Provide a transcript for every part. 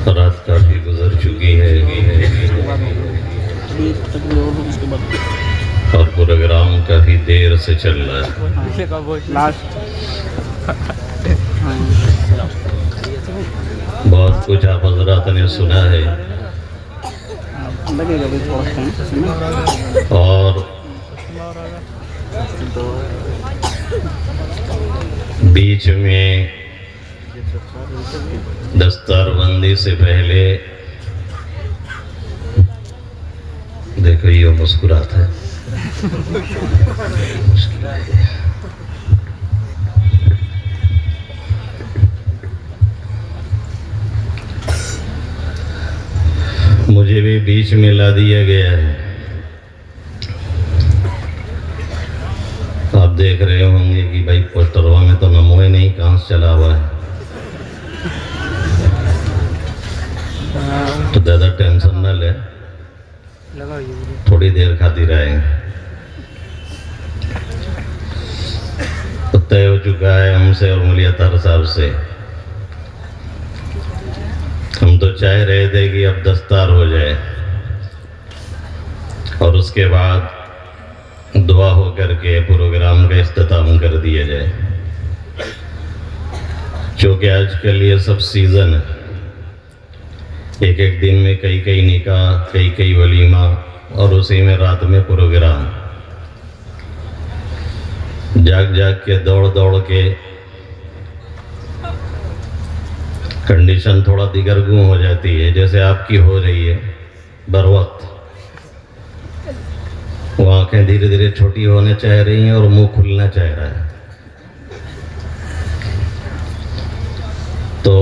رات کافی گزر چکی ہے اور پروگرام کافی دیر سے چل رہا ہے. بہت کچھ آپ حضرات نے سنا ہے اور بیچ میں دستار بندی سے پہلے دیکھو یہ مسکراتا ہے. مجھے بھی بیچ میں لا دیا گیا ہے. آپ دیکھ رہے ہوں گے کہ بھائی پوسٹروں میں تو نمو ہی نہیں کہاں سے چلا ہوا ہے. تو زیادہ ٹینشن نہ لے, تھوڑی دیر کھاتی رہیں. تو طے ہو چکا ہے ہم سے اور مولی اطہر صاحب سے. ہم تو چاہ رہے تھے کہ اب دستار ہو جائے اور اس کے بعد دعا ہو کر کے پروگرام کا اختتام کر دیا جائے. چونکہ آج کل یہ سب سیزن ہے, ایک ایک دن میں کئی کئی نکاح, کئی کئی ولیمہ اور اسی میں رات میں پروگرام. جاگ جاگ کے دوڑ دوڑ کے کنڈیشن تھوڑا دیگر گوں ہو جاتی ہے, جیسے آپ کی ہو رہی ہے بر وقت. وہ آنکھیں دھیرے دھیرے چھوٹی ہونے چاہ رہی ہیں اور منہ کھلنا چاہ رہا ہے. تو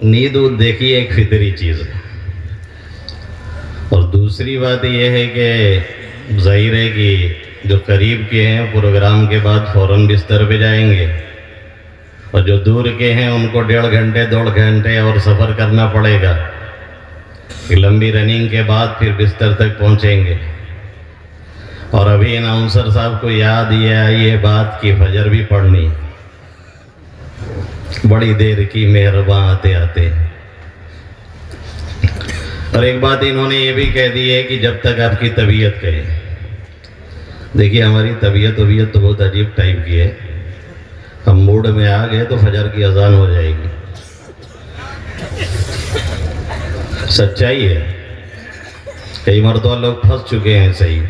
نیند دیکھیے ایک فطری چیز ہے. اور دوسری بات یہ ہے کہ ظاہر ہے کہ جو قریب کے ہیں پروگرام کے بعد فوراً بستر پہ جائیں گے, اور جو دور کے ہیں ان کو 1.5 گھنٹے 2 گھنٹے اور سفر کرنا پڑے گا. لمبی رننگ کے بعد پھر بستر تک پہنچیں گے. اور ابھی اناؤنسر صاحب کو یاد یہ بات کہ فجر بھی پڑھنی, بڑی دیر کی مہرباں آتے آتے. اور ایک بات انہوں نے یہ بھی کہہ دی ہے کہ جب تک آپ کی طبیعت کہے. دیکھیے ہماری طبیعت تو بہت عجیب ٹائپ کی ہے. ہم موڈ میں آ گئے تو فجر کی اذان ہو جائے گی. سچائی ہے, کئی مرتبہ لوگ پھنس چکے ہیں صحیح.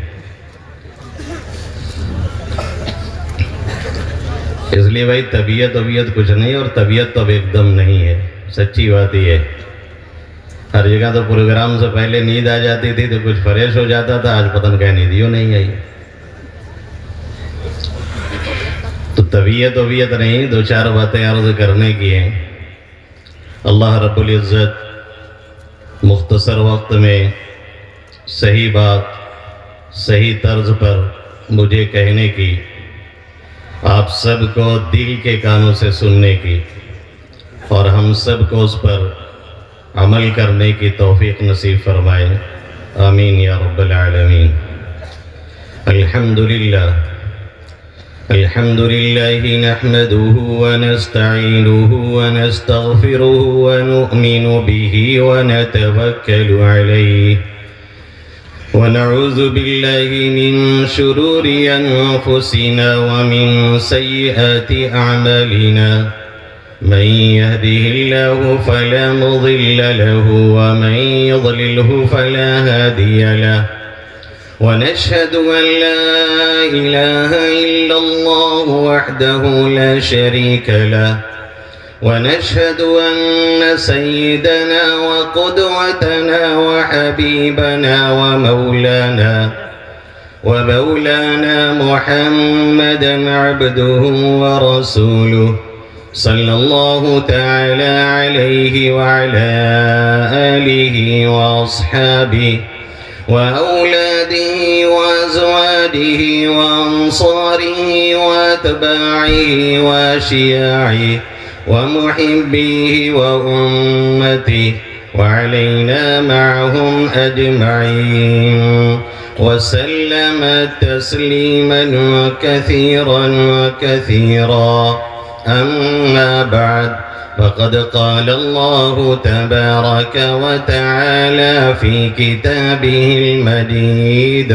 اس لیے بھائی طبیعت کچھ نہیں, اور طبیعت تو اب ایک دم نہیں ہے. سچی بات یہ ہے. ہر جگہ تو پروگرام سے پہلے نیند آ جاتی تھی تو کچھ فریش ہو جاتا تھا, آج پتہ نہیں نیند ہی نہیں آئی. تو طبیعت نہیں, 2-4 باتیں عرض کرنے کی ہیں. اللہ رب العزت مختصر وقت میں صحیح بات صحیح طرز پر مجھے کہنے کی, آپ سب کو دل کے کانوں سے سننے کی, اور ہم سب کو اس پر عمل کرنے کی توفیق نصیب فرمائے. آمین یا رب العالمین. الحمد للہ نحمده ونستعینه ونستغفره ونؤمن به ونتوکل علیہ ونعوذ باللہ من شرور انفسنا ومن سیئات اعمالنا. من يهده الله فلا مضل له ومن يضلله فلا هادي له. ونشهد أن لا إله إلا الله وحده لا شريك له. ونشهد أن سيدنا وقدوتنا وحبيبنا ومولانا محمدا عبده ورسوله صلى الله تعالى عليه وعلى آله وأصحابه وأولاده وأزواجه وأنصاره وأتباعه وأشياعه ومحبيه وأمته وعلينا معهم أجمعين وسلم تسليما كثيرا. أما بعد فقد قال الله تبارك وتعالى في كتابه المجيد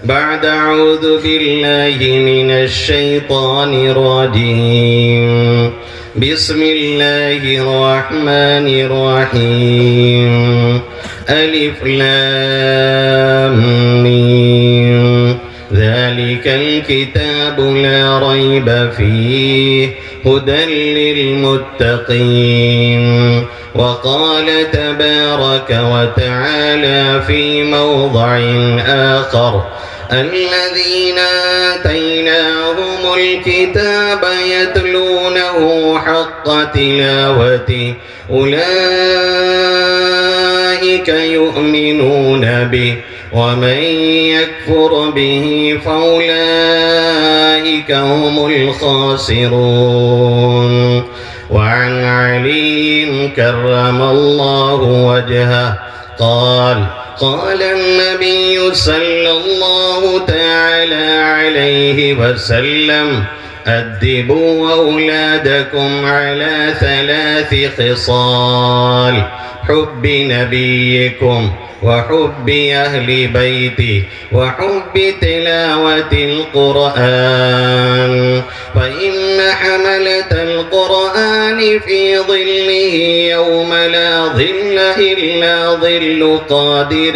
بعد أعوذ بالله من الشيطان الرجيم بسم الله الرحمن الرحيم ألف لام ميم ذلك الكتاب لا ريب فيه هدى للمتقين وقال تبارك وتعالى في موضع آخر الذين آتيناهم الكتاب يتلونه حق تلاوته أولئك يؤمنون به ومن يكفر به فأولئك هم الخاسرون وعن علي كرم الله وجهه قال النبي صلى الله تعالى عليه وسلم أدبوا أولادكم على 3 خصال حب نبيكم وحب أهل بيته وحب تلاوة القرآن فإن حملة القرآن في ظله يوم لا ظل إلا ظل قادر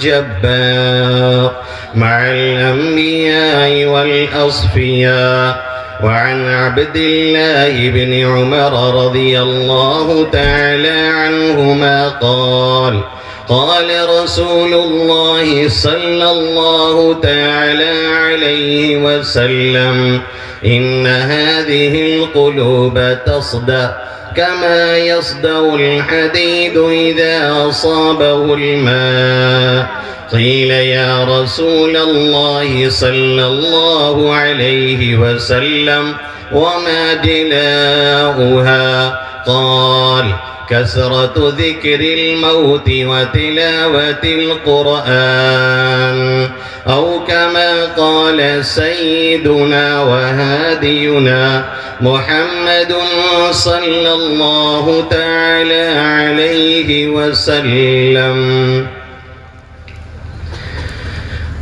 جبار مع الأنبياء والأصفياء وعن عبد الله بن عمر رضي الله تعالى عنهما قال رسول الله صلى الله تعالى عليه وسلم إن هذه القلوب تصدأ كما يصدأ الحديد إذا أصابه الماء قيل يا رسول الله صلى الله عليه وسلم وما جلاؤها قال كثرة ذكر الموت وتلاوة القرآن أو كما قال سيدنا وهادينا محمد صلى الله تعالى عليه وسلم.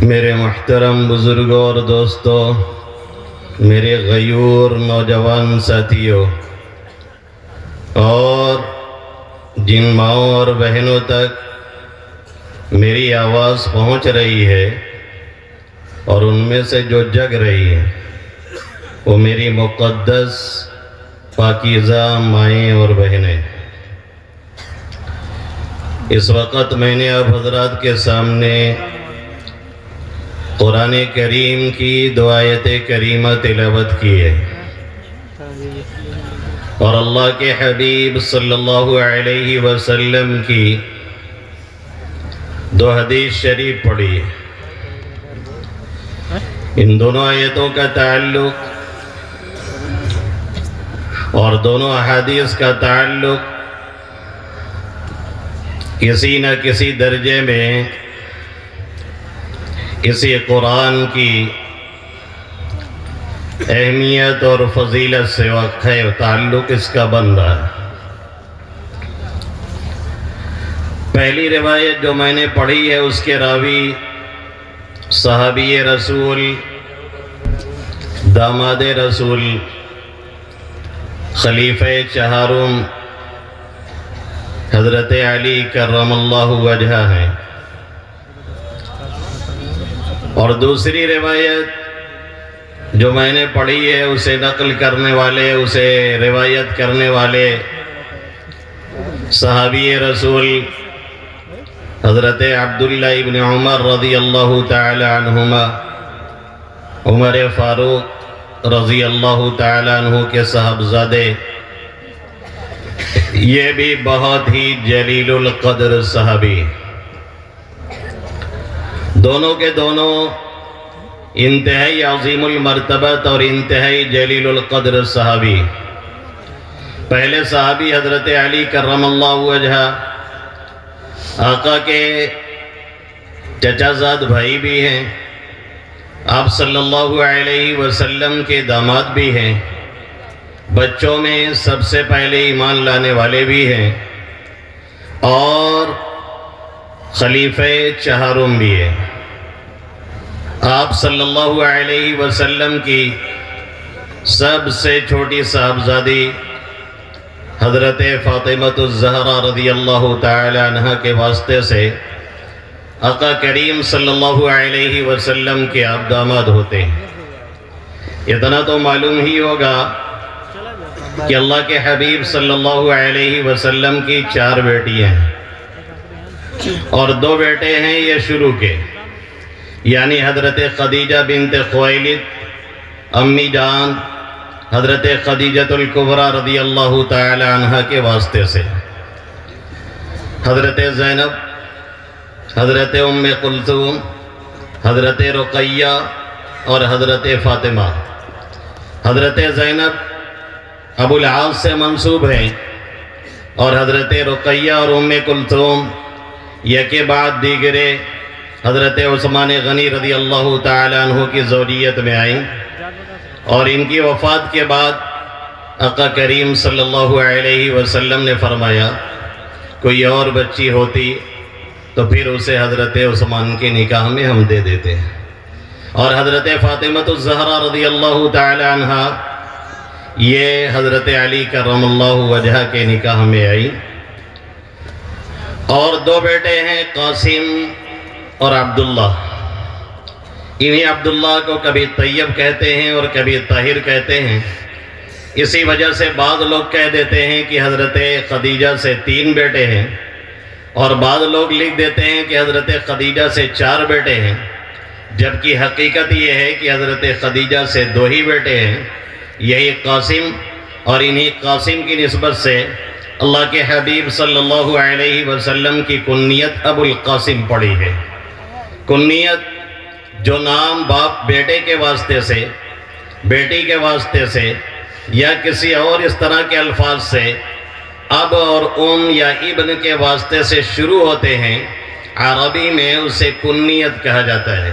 میرے محترم بزرگوں اور دوستوں، میرے غیور نوجوان ساتھیوں اور جن ماؤں اور بہنوں تک میری آواز پہنچ رہی ہے اور ان میں سے جو جگ رہی ہے وہ میری مقدس پاکیزہ مائیں اور بہنیں، اس وقت میں نے اب حضرات کے سامنے قرآن کریم کی 2 آیت کریمہ تلاوت کی ہے اور اللہ کے حبیب صلی اللہ علیہ وسلم کی 2 حدیث شریف پڑھی ہے۔ ان دونوں آیتوں کا تعلق اور دونوں احادیث کا تعلق کسی نہ کسی درجے میں کسی قرآن کی اہمیت اور فضیلت سے وقت ہے، تعلق اس کا بن رہا ہے۔ پہلی روایت جو میں نے پڑھی ہے اس کے راوی صحابی رسول، داماد رسول، خلیفہ چہارم حضرت علی کرم اللہ وجہہ ہیں، اور دوسری روایت جو میں نے پڑھی ہے اسے نقل کرنے والے، اسے روایت کرنے والے صحابی رسول حضرت عبداللہ ابن عمر رضی اللہ تعالی عنہما، عمر فاروق رضی اللہ تعالی عنہ کے صاحبزادے، یہ بھی بہت ہی جلیل القدر صحابی، دونوں کے دونوں انتہائی عظیم المرتبت اور انتہائی جلیل القدر صحابی۔ پہلے صحابی حضرت علی کرم اللہ وجہہ آقا کے چچا زاد بھائی بھی ہیں، آپ صلی اللہ علیہ وسلم کے داماد بھی ہیں، بچوں میں سب سے پہلے ایمان لانے والے بھی ہیں اور خلیفہ چہارم بھی ہیں۔ آپ صلی اللہ علیہ وسلم کی سب سے چھوٹی صاحبزادی حضرت فاطمہ الزہرا رضی اللہ تعالی عنہ کے واسطے سے آقا کریم صلی اللہ علیہ وسلم کے آپ داماد ہوتے ہیں۔ اتنا تو معلوم ہی ہوگا کہ اللہ کے حبیب صلی اللہ علیہ وسلم کی 4 بیٹیاں ہیں اور 2 بیٹے ہیں یہ شروع کے، یعنی حضرت خدیجہ بنت خویلد امی جان حضرت خدیجۃ الکبریٰ رضی اللہ تعالی عنہ کے واسطے سے، حضرت زینب، حضرت ام کلثوم، حضرت رقیہ اور حضرت فاطمہ۔ حضرت زینب ابو العاص سے منسوب ہیں اور حضرت رقیہ اور ام کلثوم یکے بعد دیگرے حضرت عثمان غنی رضی اللہ تعالی عنہ کی زوجیت میں آئیں، اور ان کی وفات کے بعد آقا کریم صلی اللہ علیہ وسلم نے فرمایا کوئی اور بچی ہوتی تو پھر اسے حضرت عثمان کے نکاح میں ہم دے دیتے ہیں، اور حضرت فاطمہ الزہرا رضی اللہ تعالی عنہ یہ حضرت علی کرم اللہ وجہہ کے نکاح میں آئی، اور 2 بیٹے ہیں قاسم اور عبداللہ۔ انہیں عبداللہ کو کبھی طیب کہتے ہیں اور کبھی طاہر کہتے ہیں، اسی وجہ سے بعض لوگ کہہ دیتے ہیں کہ حضرت خدیجہ سے 3 بیٹے ہیں، اور بعض لوگ لکھ دیتے ہیں کہ حضرت خدیجہ سے 4 بیٹے ہیں، جبکہ حقیقت یہ ہے کہ حضرت خدیجہ سے 2 ہی بیٹے ہیں، یہی قاسم، اور انہی قاسم کی نسبت سے اللہ کے حبیب صلی اللہ علیہ وسلم کی کنیت ابو القاسم پڑی ہے۔ کنیت جو نام باپ بیٹے کے واسطے سے، بیٹی کے واسطے سے یا کسی اور اس طرح کے الفاظ سے اب اور یا ابن کے واسطے سے شروع ہوتے ہیں، عربی میں اسے کنیت کہا جاتا ہے،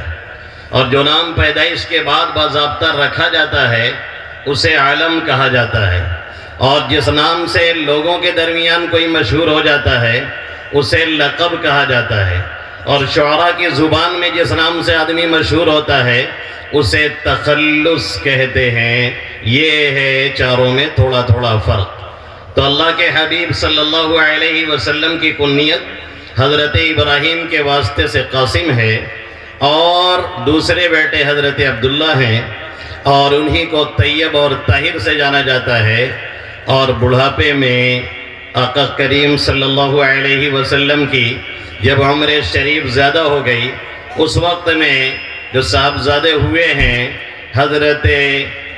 اور جو نام پیدائش کے بعد باضابطہ رکھا جاتا ہے اسے علم کہا جاتا ہے، اور جس نام سے لوگوں کے درمیان کوئی مشہور ہو جاتا ہے اسے لقب کہا جاتا ہے، اور شعراء کی زبان میں جس نام سے آدمی مشہور ہوتا ہے اسے تخلص کہتے ہیں۔ یہ ہے چاروں میں تھوڑا تھوڑا فرق۔ تو اللہ کے حبیب صلی اللہ علیہ وسلم کی کنیت حضرت ابراہیم کے واسطے سے قاسم ہے، اور دوسرے بیٹے حضرت عبداللہ ہیں، اور انہی کو طیب اور طاہر سے جانا جاتا ہے، اور بڑھاپے میں آقا کریم صلی اللہ علیہ وسلم کی جب عمر شریف زیادہ ہو گئی، اس وقت میں جو صاحبزادے ہوئے ہیں حضرت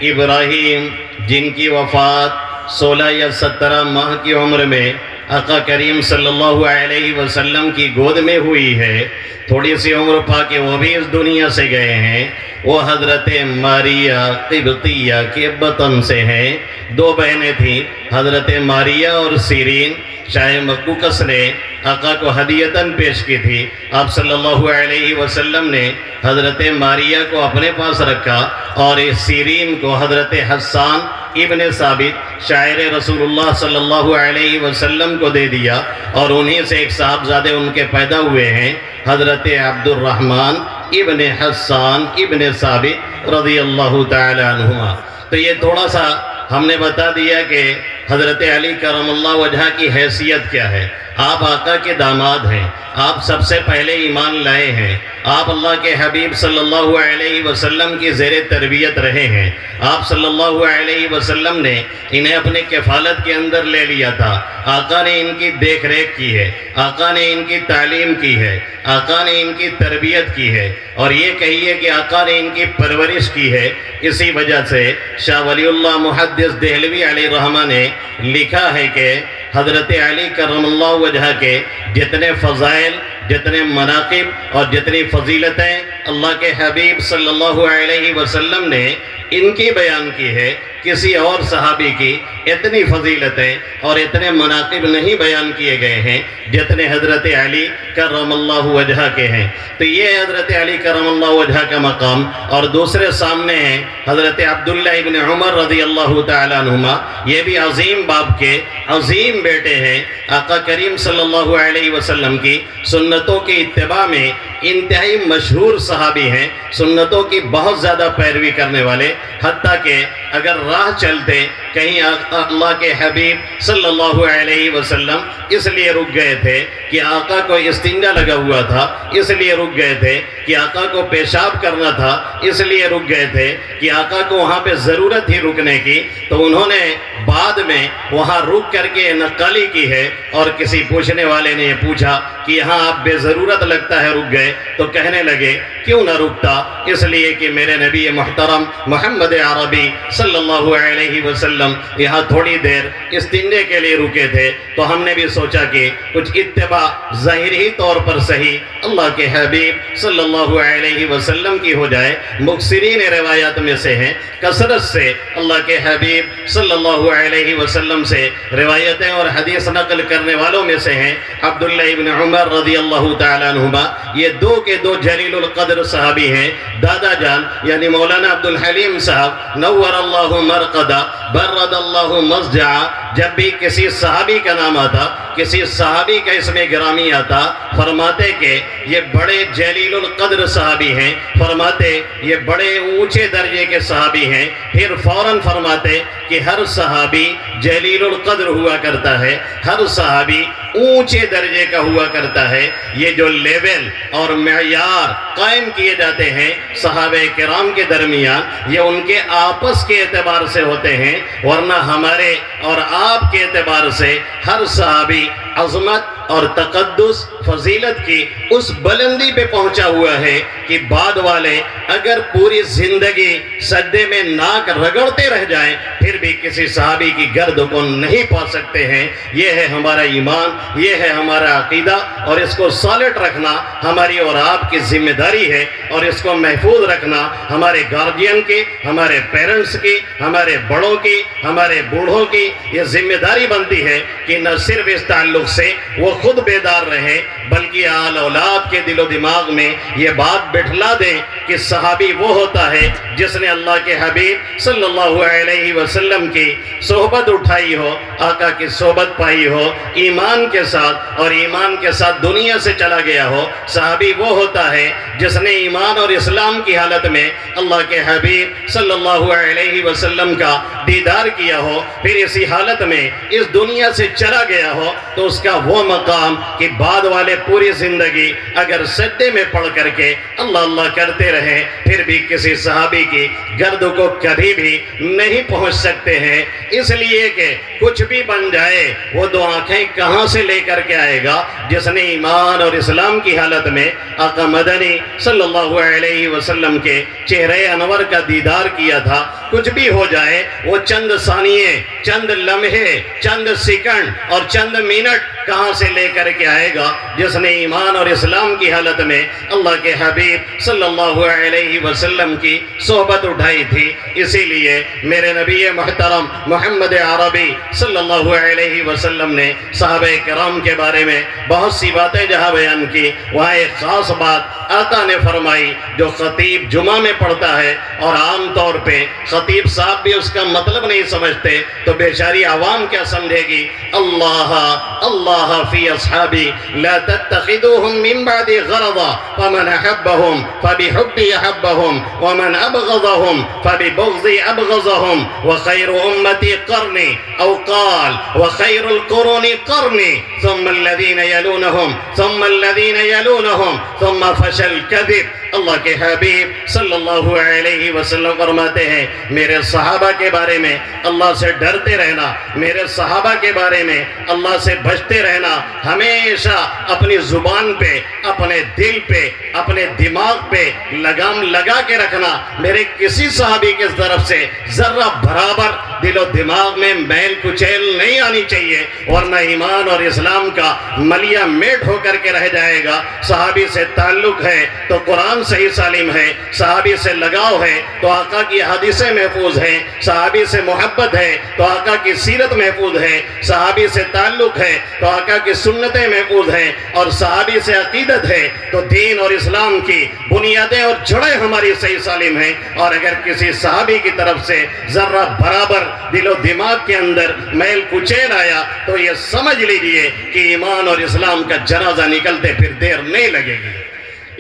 ابراہیم، جن کی وفات 16 یا 17 ماہ کی عمر میں آقا کریم صلی اللہ علیہ وسلم کی گود میں ہوئی ہے، تھوڑی سی عمر پا کے وہ بھی اس دنیا سے گئے ہیں، وہ حضرت ماریہ قبطیہ کے بطن سے ہیں۔ 2 بہنیں تھیں، حضرت ماریہ اور سیرین۔ شاہ مقدوس نے آقا کو ہدیتاً پیش کی تھی، آپ صلی اللہ علیہ وسلم نے حضرت ماریہ کو اپنے پاس رکھا، اور اس سیرین کو حضرت حسان ابن ثابت شاعر رسول اللہ صلی اللہ علیہ وسلم کو دے دیا، اور انہی سے ایک صاحبزادے ان کے پیدا ہوئے ہیں حضرت عبد الرحمن ابن حسان ابن ثابت رضی اللہ تعالی عنہما۔ تو یہ تھوڑا سا ہم نے بتا دیا کہ حضرت علی کرم اللہ وجہہ کی حیثیت کیا ہے۔ آپ آقا کے داماد ہیں، آپ سب سے پہلے ایمان لائے ہیں، آپ اللہ کے حبیب صلی اللہ علیہ وسلم کی زیر تربیت رہے ہیں، آپ صلی اللہ علیہ وسلم نے انہیں اپنے کفالت کے اندر لے لیا تھا، آقا نے ان کی دیکھ ریکھ کی ہے، آقا نے ان کی تعلیم کی ہے، آقا نے ان کی تربیت کی ہے، اور یہ کہیے کہ آقا نے ان کی پرورش کی ہے۔ اسی وجہ سے شاہ ولی اللہ محدث دہلوی علیہ رحمہ نے لکھا ہے کہ حضرت علی کرم اللہ وجہہ کے جتنے فضائل، جتنے مناقب اور جتنی فضیلتیں اللہ کے حبیب صلی اللہ علیہ وسلم نے ان کی بیان کی ہے، کسی اور صحابی کی اتنی فضیلتیں اور اتنے مناقب نہیں بیان کیے گئے ہیں جتنے حضرت علی کرم اللہ وجہ کے ہیں۔ تو یہ حضرت علی کرم اللہ وجہ کا مقام، اور دوسرے سامنے ہیں حضرت عبداللہ ابن عمر رضی اللہ تعالیٰ عنہما، یہ بھی عظیم باپ کے عظیم بیٹے ہیں۔ آقا کریم صلی اللہ علیہ وسلم کی سنتوں کی اتباع میں انتہائی مشہور صحابی ہیں، سنتوں کی بہت زیادہ پیروی کرنے والے، حتیٰ کہ اگر راہ چلتے کہیں اللہ کے حبیب صلی اللہ علیہ وسلم اس لیے رک گئے تھے کہ آقا کو استنجا لگا ہوا تھا، اس لیے رک گئے تھے کہ آقا کو پیشاب کرنا تھا، اس لیے رک گئے تھے کہ آقا کو وہاں پہ ضرورت تھی رکنے کی، تو انہوں نے بعد میں وہاں رک کر کے نقالی کی ہے، اور کسی پوچھنے والے نے یہ پوچھا کہ یہاں آپ بے ضرورت لگتا ہے رک گئے، تو کہنے لگے کیوں نہ رکتا، اس لیے کہ میرے نبی محترم محمد عربی صلی اللہ علیہ وسلم یہاں تھوڑی دیر استنجے کے لیے رکے تھے، تو ہم نے بھی سوچا کہ کچھ اتباع ظاہری طور پر صحیح اللہ کے حبیب صلی اللہ علیہ وسلم کی ہو جائے۔ مکثرین روایات میں سے ہیں، کثرت سے اللہ کے حبیب صلی اللہ علیہ وسلم سے روایتیں اور حدیث نقل کرنے والوں میں سے ہیں عبداللہ ابن عمر رضی اللہ تعالیٰ عنہما۔ یہ دو کے دو جلیل القدر صحابی ہیں۔ دادا جان یعنی مولانا عبدالحلیم صاحب نور اللہ مرقدہ برد اللہ مسجعہ، جب بھی کسی صحابی کا نام آتا، کسی صحابی کا اسم گرامی آتا، فرماتے کہ یہ بڑے جلیل القدر صحابی ہیں، فرماتے یہ بڑے اونچے درجے کے صحابی ہیں، پھر فوراً فرماتے کہ ہر صحابی جلیل القدر ہوا کرتا ہے، ہر صحابی اونچے درجے کا ہوا کرتا ہے۔ یہ جو لیول اور معیار قائم کیے جاتے ہیں صحابہ کرام کے درمیان، یہ ان کے آپس کے اعتبار سے ہوتے ہیں، ورنہ ہمارے اور آپ کے اعتبار سے ہر صحابی عظمت اور تقدس فضیلت کی اس بلندی پہ پہنچا ہوا ہے کہ بعد والے اگر پوری زندگی سجدے میں ناک رگڑتے رہ جائیں پھر بھی کسی صحابی کی گرد کو نہیں پا سکتے ہیں۔ یہ ہے ہمارا ایمان، یہ ہے ہمارا عقیدہ، اور اس کو سالٹ رکھنا ہماری اور آپ کی ذمہ داری ہے، اور اس کو محفوظ رکھنا ہمارے گارڈین کی، ہمارے پیرنٹس کی، ہمارے بڑوں کی، ہمارے بوڑھوں کی یہ ذمہ داری بنتی ہے کہ نہ صرف اس تعلق سے وہ خود بیدار رہے بلکہ آل اولاد کے دل و دماغ میں یہ بات بٹھلا دیں کہ صحابی وہ ہوتا ہے جس نے اللہ کے حبیب صلی اللہ علیہ وسلم کی صحبت اٹھائی ہو، آقا کی صحبت پائی ہو ایمان کے ساتھ، اور ایمان کے ساتھ دنیا سے چلا گیا ہو۔ صحابی وہ ہوتا ہے جس نے ایمان اور اسلام کی حالت میں اللہ کے حبیب صلی اللہ علیہ وسلم کا دیدار کیا ہو، پھر اسی حالت میں اس دنیا سے چلا گیا ہو، تو اس کا وہ مقام کہ بعد والے پوری زندگی اگر سجدے میں پڑھ کر کے اللہ اللہ کرتے رہیں پھر بھی کسی صحابی کی گرد کو کبھی بھی نہیں پہنچ سکتے ہیں، اس لیے کہ کچھ بھی بن جائے وہ دو آنکھیں کہاں سے لے کر کے آئے گا جس نے ایمان اور اسلام کی حالت میں آقا مدنی صلی اللہ علیہ وسلم کے چہرے انور کا دیدار کیا تھا۔ کچھ بھی ہو جائے وہ چند ثانیے، چند لمحے، چند سیکنڈ اور چند منٹ کہاں سے لے کر کے آئے گا جس نے ایمان اور اسلام کی حالت میں اللہ کے حبیب صلی اللہ علیہ وسلم کی صحبت اٹھائی تھی۔ اسی لیے میرے نبی محترم محمد عربی صلی اللہ علیہ وسلم نے صحابہ کرام کے بارے میں بہت سی باتیں جہاں بیان کی، وہاں ایک خاص بات آقا نے فرمائی جو خطیب جمعہ میں پڑھتا ہے، اور عام طور پہ خطیب صاحب بھی اس کا مطلب نہیں سمجھتے تو بیچاری عوام کیا سمجھے گی؟ اللہ اللہ فی اصحابی لا تتخذوهم من بعد غرضا فمن احبهم فبحبی احبهم ومن ابغضهم فببغضی ابغضهم وخیر امتی قرنی او قال وخیر القرون قرنی ثم الذین یلونهم ثم الذین یلونهم ثم فشل کذب۔ اللہ کے حبیب صلی اللہ علیہ وسلم فرماتے ہیں میرے صحابہ کے بارے میں اللہ سے ڈرتے رہنا، میرے صحابہ کے بارے میں اللہ سے بچتے رہنا، ہمیشہ اپنی زبان پہ، اپنے دل پہ، اپنے دماغ پہ لگام لگا کے رکھنا۔ میرے کسی صحابی کی طرف سے ذرہ برابر دل و دماغ میں میل کچیل نہیں آنی چاہیے، ورنہ ایمان اور اسلام کا ملیا میٹ ہو کر کے رہ جائے گا۔ صحابی سے تعلق ہے تو قرآن صحیح سالم ہے، صحابی سے لگاؤ ہے تو آقا کی حدیثیں محفوظ ہیں، صحابی سے محبت ہے تو آقا کی سیرت محفوظ ہے، صحابی سے تعلق ہے تو آقا کی سنتیں محفوظ ہیں، اور صحابی سے عقیدت ہے تو دین اور اسلام کی بنیادیں اور جڑیں ہماری صحیح سالم ہیں۔ اور اگر کسی صحابی کی طرف سے ذرہ برابر دل و دماغ کے اندر میل کچیل آیا تو یہ سمجھ لیجئے کہ ایمان اور اسلام کا جنازہ نکلتے پھر دیر نہیں لگے گی۔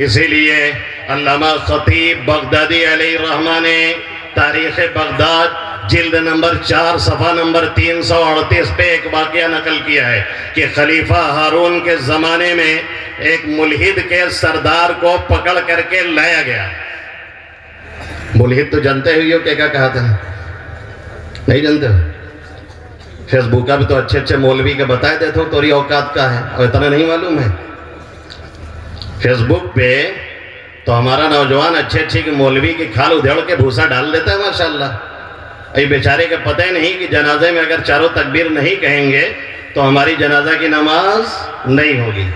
اسی لیے علامہ خطیب بغدادی علیہ الرحمہ نے تاریخ بغداد جلد نمبر 4 صفحہ نمبر 338 پہ ایک واقعہ نقل کیا ہے کہ خلیفہ ہارون کے زمانے میں ایک ملحد کے سردار کو پکڑ کر کے لایا گیا۔ ملحد تو جانتے ہوئے ہو کیا کہا تھا؟ نہیں جانتے ہو؟ فیس بک کا بھی تو اچھے مولوی کے بتائے دیتے ہو توری اوقات کا ہے، اور اتنا نہیں معلوم ہے؟ فیس بک پہ تو ہمارا نوجوان اچھے کی مولوی کی کھال ادھیڑ کے بھوسا ڈال دیتا ہے ماشاءاللہ۔ ای بیچارے کے پتہ ہی نہیں کہ جنازے میں اگر چاروں تکبیر نہیں کہیں گے تو ہماری جنازہ کی نماز نہیں ہوگی۔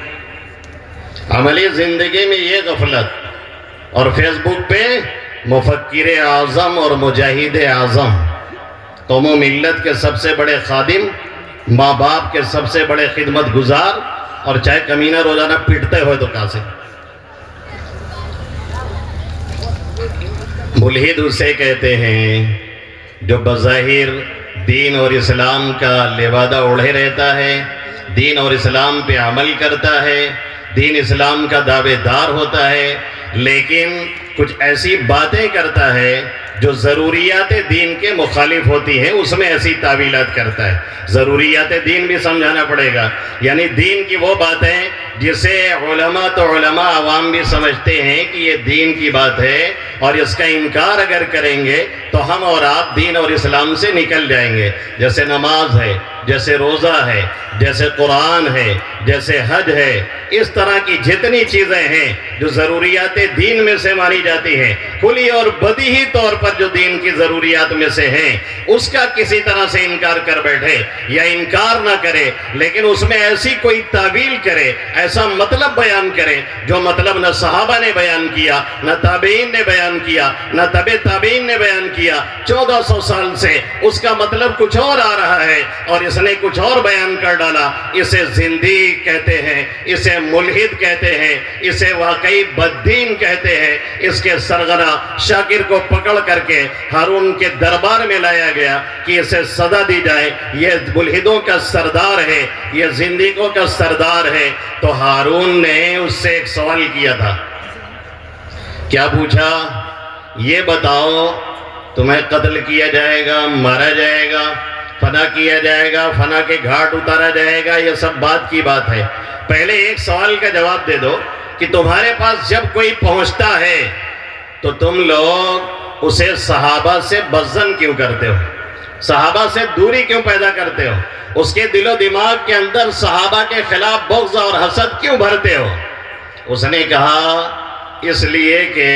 عملی زندگی میں یہ غفلت، اور فیس بک پہ مفکر اعظم اور مجاہد اعظم، قوم و ملت کے سب سے بڑے خادم، ماں باپ کے سب سے بڑے خدمت گزار، اور چاہے کمینہ روزانہ پیٹتے ہوئے تو قاصد۔ ملحد اسے کہتے ہیں جو بظاہر دین اور اسلام کا لبادہ اوڑھے رہتا ہے، دین اور اسلام پہ عمل کرتا ہے، دین اسلام کا دعوے دار ہوتا ہے، لیکن کچھ ایسی باتیں کرتا ہے جو ضروریات دین کے مخالف ہوتی ہیں، اس میں ایسی تعویلات کرتا ہے۔ ضروریات دین بھی سمجھانا پڑے گا، یعنی دین کی وہ باتیں جسے علماء تو علماء عوام بھی سمجھتے ہیں کہ یہ دین کی بات ہے، اور اس کا انکار اگر کریں گے تو ہم اور آپ دین اور اسلام سے نکل جائیں گے۔ جیسے نماز ہے، جیسے روزہ ہے، جیسے قرآن ہے، جیسے حج ہے، اس طرح کی جتنی چیزیں ہیں جو ضروریات دین میں سے مانی جاتی ہیں، کھلی اور بدیہی طور پر جو دین کی ضروریات میں سے ہیں، اس کا کسی طرح سے انکار کر بیٹھے یا انکار نہ کرے، لیکن اس میں ایسی کوئی تعویل کرے، ایسا مطلب بیان کرے جو مطلب نہ صحابہ نے بیان کیا، نہ تابعین نے بیان کیا، نہ تبع تابعین نے بیان کیا۔ 1400 سال سے اس کا مطلب کچھ اور آ رہا ہے اور اس نے کچھ اور بیان کر ڈالا، اسے زندیق کہتے ہیں، اسے ملحد کہتے ہیں، اسے واقعی بددین کہتے ہیں۔ اس کے سرغنہ شاکر کو پکڑ کر کے ہارون کے دربار میں لایا گیا کہ اسے سزا دی جائے، یہ ملحدوں کا سردار ہے، یہ زندیقوں کا سردار ہے۔ تو ہارون نے اس سے ایک سوال کیا تھا، کیا پوچھا؟ یہ بتاؤ تمہیں قتل کیا جائے گا، مارا جائے گا، فنا کیا جائے گا، فنا کے گھاٹ اتارا جائے گا، یہ سب بات کی بات ہے۔ پہلے ایک سوال کا جواب دے دو کہ تمہارے پاس جب کوئی پہنچتا ہے تو تم لوگ اسے صحابہ سے بغض کیوں کرتے ہو؟ صحابہ سے دوری کیوں پیدا کرتے ہو؟ اس کے دل و دماغ کے اندر صحابہ کے خلاف بغض اور حسد کیوں بھرتے ہو؟ اس نے کہا اس لیے کہ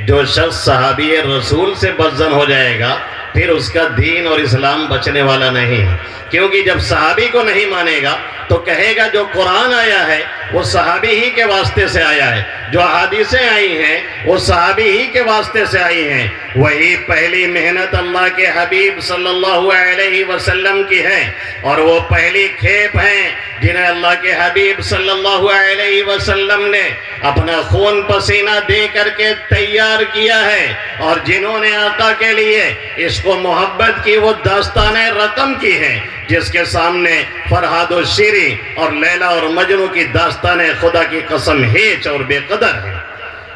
جو شخص صحابی رسول سے بغض ہو جائے گا پھر اس کا دین اور اسلام بچنے والا نہیں، کیونکہ جب صحابی کو نہیں مانے گا تو کہے گا جو قرآن آیا ہے وہ صحابی ہی کے واسطے سے آیا ہے، جو حدیثیں آئی ہیں وہ صحابی ہی کے واسطے سے آئی ہیں۔ وہی پہلی محنت اللہ کے حبیب صلی اللہ علیہ وسلم کی ہے، اور وہ پہلی کھیپ ہیں جنہیں اللہ کے حبیب صلی اللہ علیہ وسلم نے اپنا خون پسینہ دے کر کے تیار کیا ہے، اور جنہوں نے آقا کے لیے عشق و محبت کی وہ داستان رقم کی ہے جس کے سامنے فرہاد و شیری اور لیلا اور مجنوں کی داستان خدا کی قسم ہیچ اور بے قدر ہے۔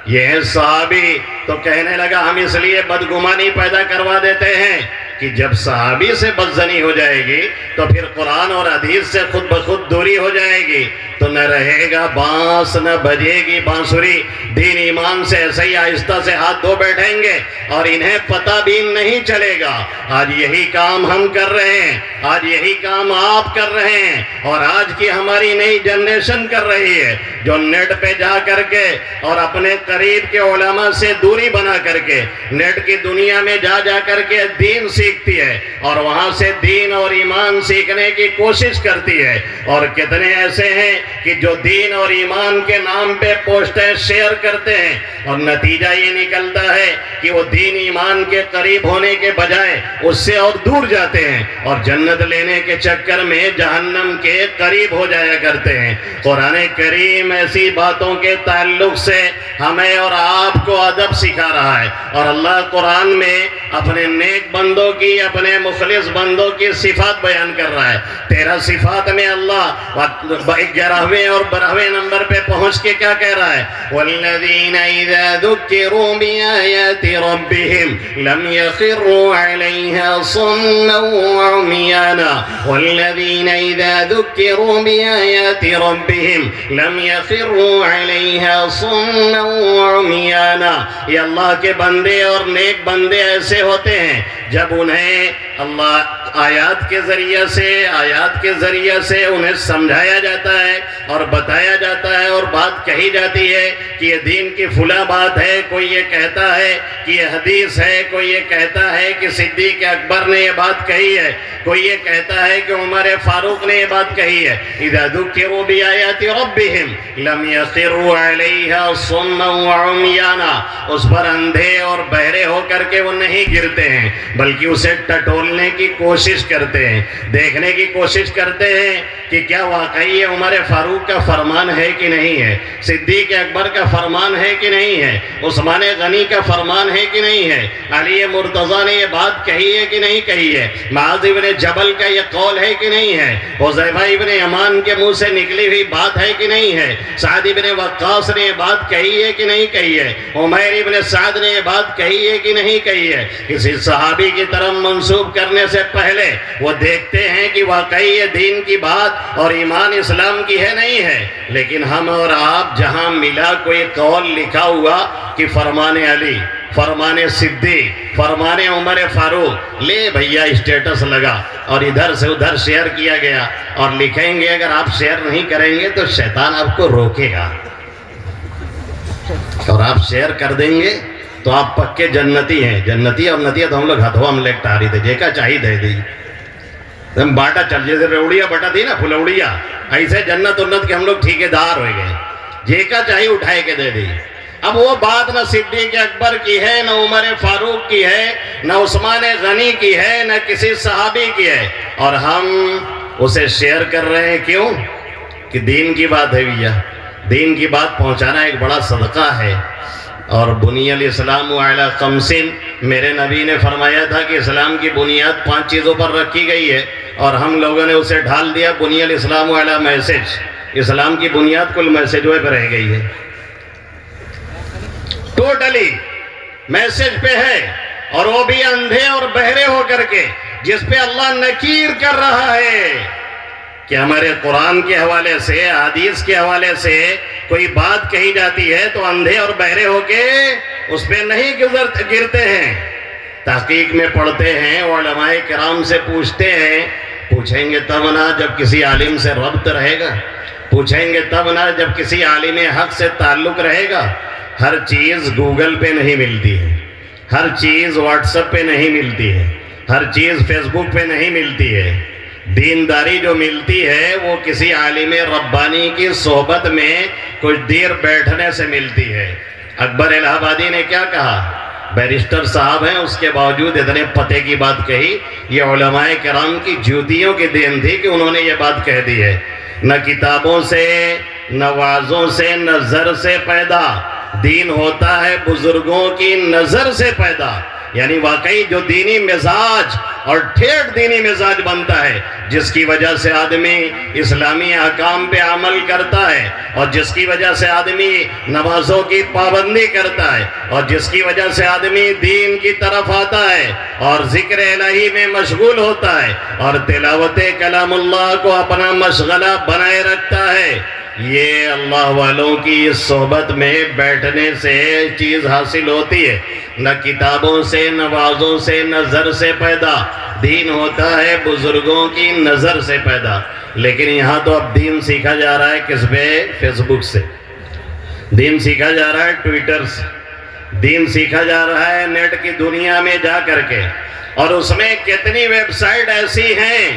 یہ ہے صحابی۔ تو کہنے لگا ہم اس لیے بدگمانی پیدا کروا دیتے ہیں کہ جب صحابی سے بدزنی ہو جائے گی تو پھر قرآن اور حدیث سے خود بخود دوری ہو جائے گی، تو نہ رہے گا بانس نہ بجے گی بانسری، دین ایمان سے ایسے ہی آہستہ سے ہاتھ دھو بیٹھیں گے اور انہیں پتہ بھی نہیں چلے گا۔ آج یہی کام ہم کر رہے ہیں، آج یہی کام آپ کر رہے ہیں، اور آج کی ہماری نئی جنریشن کر رہی ہے جو نیٹ پہ جا کر کے اور اپنے قریب کے علماء سے دوری بنا کر کے نیٹ کی دنیا میں جا کر کے دین سیکھ سیکھتی ہے اور وہاں سے دین اور ایمان سیکھنے کی کوشش کرتی ہے. اور کتنے ایسے ہیں کہ جو دین اور ایمان کے نام پہ پوسٹیں شیئر کرتے ہیں اور نتیجہ یہ نکلتا ہے کہ وہ دین ایمان کے قریب ہونے کے بجائے اس سے اور دور جاتے ہیں اور جنت لینے کے چکر میں جہنم کے قریب ہو جایا کرتے ہیں. قرآن کریم ایسی باتوں کے تعلق سے ہمیں اور آپ کو ادب سکھا رہا ہے. اور اللہ قرآن میں اپنے نیک بندوں کی، اپنے مخلص بندوں کی صفات بیان کر رہا ہے. 13 صفات میں اللہ 11ویں اور 12ویں نمبر پہ پہنچ کے کیا کہہ رہا ہے؟ وَالَّذِينَ إِذَا ذُكِّرُوا بِآيَاتِ رَبِّهِمْ لَمْ يَخِرُّوا عَلَيْهَا صُمًّا وَعُمْيَانًا. وَالَّذِينَ إِذَا ذُكِّرُوا بِآيَاتِ رَبِّهِمْ لَمْ يَخِرُّوا عَلَيْهَا صُمًّا وَعُمْيَانًا. یہ اللہ کے بندے اور نیک بندے ایسے ہوتے ہیں جب انہیں اللہ آیات کے ذریعے سے انہیں سمجھایا جاتا ہے اور بتایا جاتا ہے اور بات کہی جاتی ہے کہ یہ دین کی فلاں بات ہے. کوئی یہ کہتا ہے کہ یہ حدیث ہے، کوئی یہ کہتا ہے کہ صدیق اکبر نے یہ بات کہی ہے، کوئی یہ کہتا ہے کہ عمر فاروق نے یہ بات کہی ہے. اذا ذکروا بآیات ربہم لم یخروا علیہا صما وعمیانا. اس پر اندھے اور بہرے ہو کر کے وہ نہیں گرتے ہیں بلکہ اسے ٹٹولنے کی کوشش کرتے ہیں، دیکھنے کی کوشش کرتے ہیں کہ کیا واقعی یہ عمر فاروق کا فرمان ہے کہ نہیں ہے، صدیق اکبر کا فرمان ہے کہ نہیں ہے، عثمان غنی کا فرمان ہے کہ نہیں ہے، علی مرتضیٰ نے یہ بات کہی ہے کہ نہیں کہی ہے، معاذ ابن جبل کا یہ قول ہے کہ نہیں ہے، حذیفہ ابن یمان کے منہ سے نکلی ہوئی بات ہے کہ نہیں ہے، سعد ابن وقاص نے یہ بات کہی ہے کہ نہیں کہی ہے، عمیر ابن سعد نے یہ بات کہی ہے کہ نہیں کہی ہے. کسی صحابی کی طرف منسوب کرنے سے پہلے وہ دیکھتے ہیں کہ واقعی یہ دین کی بات اور ایمان اسلام کی ہے نہیں ہے. لیکن ہم اور آپ جہاں ملا کوئی قول لکھا ہوا کہ فرمان علی، فرمان صدیق، فرمان عمر فاروق، لے بھیا اسٹیٹس لگا اور ادھر سے ادھر شیئر کیا گیا اور لکھیں گے. اگر آپ شیئر نہیں کریں گے تو شیطان آپ کو روکے گا اور آپ شیئر کر دیں گے تو آپ پکے جنتی ہیں. جنتی اور نتی تو ہم لوگ ہاتھوں ہم لے ٹاری تھے جے کا چاہی دے دی ہم باٹا چل جیسے ریوڑیا بٹا تھی نا پھلوڑیا، ایسے جنت انت کے ہم لوگ ٹھیکیدار ہوئے گئے، جے کا چاہی اٹھائے کے دے دی. اب وہ بات نہ صدیق اکبر کی ہے، نہ عمر فاروق کی ہے، نہ عثمان غنی کی ہے، نہ کسی صحابی کی ہے، اور ہم اسے شیئر کر رہے ہیں. کیوں؟ کہ دین کی بات ہے بھیا. دین کی بات پہنچانا ایک بڑا صدقہ ہے. اور بنی الاسلام علی خمس، میرے نبی نے فرمایا تھا کہ اسلام کی بنیاد 5 چیزوں پر رکھی گئی ہے اور ہم لوگوں نے اسے ڈھال دیا بنی الاسلام علی میسج. اسلام کی بنیاد کل میسجوں پہ رہ گئی ہے، ٹوٹلی میسج پہ ہے، اور وہ بھی اندھے اور بہرے ہو کر کے، جس پہ اللہ نکیر کر رہا ہے کہ ہمارے قرآن کے حوالے سے، حدیث کے حوالے سے کوئی بات کہی جاتی ہے تو اندھے اور بہرے ہو کے اس پہ نہیں گرتے ہیں. تحقیق میں پڑھتے ہیں، علماء کرام سے پوچھتے ہیں. پوچھیں گے تب نہ جب کسی عالم سے ربط رہے گا، پوچھیں گے تب نہ جب کسی عالم حق سے تعلق رہے گا. ہر چیز گوگل پہ نہیں ملتی ہے، ہر چیز واٹس ایپ پہ نہیں ملتی ہے، ہر چیز فیس بک پہ نہیں ملتی ہے. دینداری جو ملتی ہے وہ کسی عالم ربانی کی صحبت میں کچھ دیر بیٹھنے سے ملتی ہے. اکبر الہ آبادی نے کیا کہا؟ بیرسٹر صاحب ہیں، اس کے باوجود اتنے پتے کی بات کہی. یہ علماء کرام کی جوتیوں کی دین تھی کہ انہوں نے یہ بات کہہ دی ہے. نہ کتابوں سے، نہ وعظوں سے، نہ زر سے پیدا دین ہوتا ہے، بزرگوں کی نظر سے پیدا. یعنی واقعی جو دینی مزاج اور ٹھیٹ دینی مزاج بنتا ہے، جس کی وجہ سے آدمی اسلامی احکام پہ عمل کرتا ہے، اور جس کی وجہ سے آدمی نمازوں کی پابندی کرتا ہے، اور جس کی وجہ سے آدمی دین کی طرف آتا ہے اور ذکر الہی میں مشغول ہوتا ہے اور تلاوت کلام اللہ کو اپنا مشغلہ بنائے رکھتا ہے، یہ اللہ والوں کی اس صحبت میں بیٹھنے سے چیز حاصل ہوتی ہے. نہ کتابوں سے، نہ وعظوں سے، نہ زر سے پیدا دین ہوتا ہے، بزرگوں کی نظر سے پیدا. لیکن یہاں تو اب دین سیکھا جا رہا ہے کس پہ؟ فیس بک سے. دین سیکھا جا رہا ہے ٹویٹر سے. دین سیکھا جا رہا ہے نیٹ کی دنیا میں جا کر کے، اور اس میں کتنی ویب سائٹ ایسی ہیں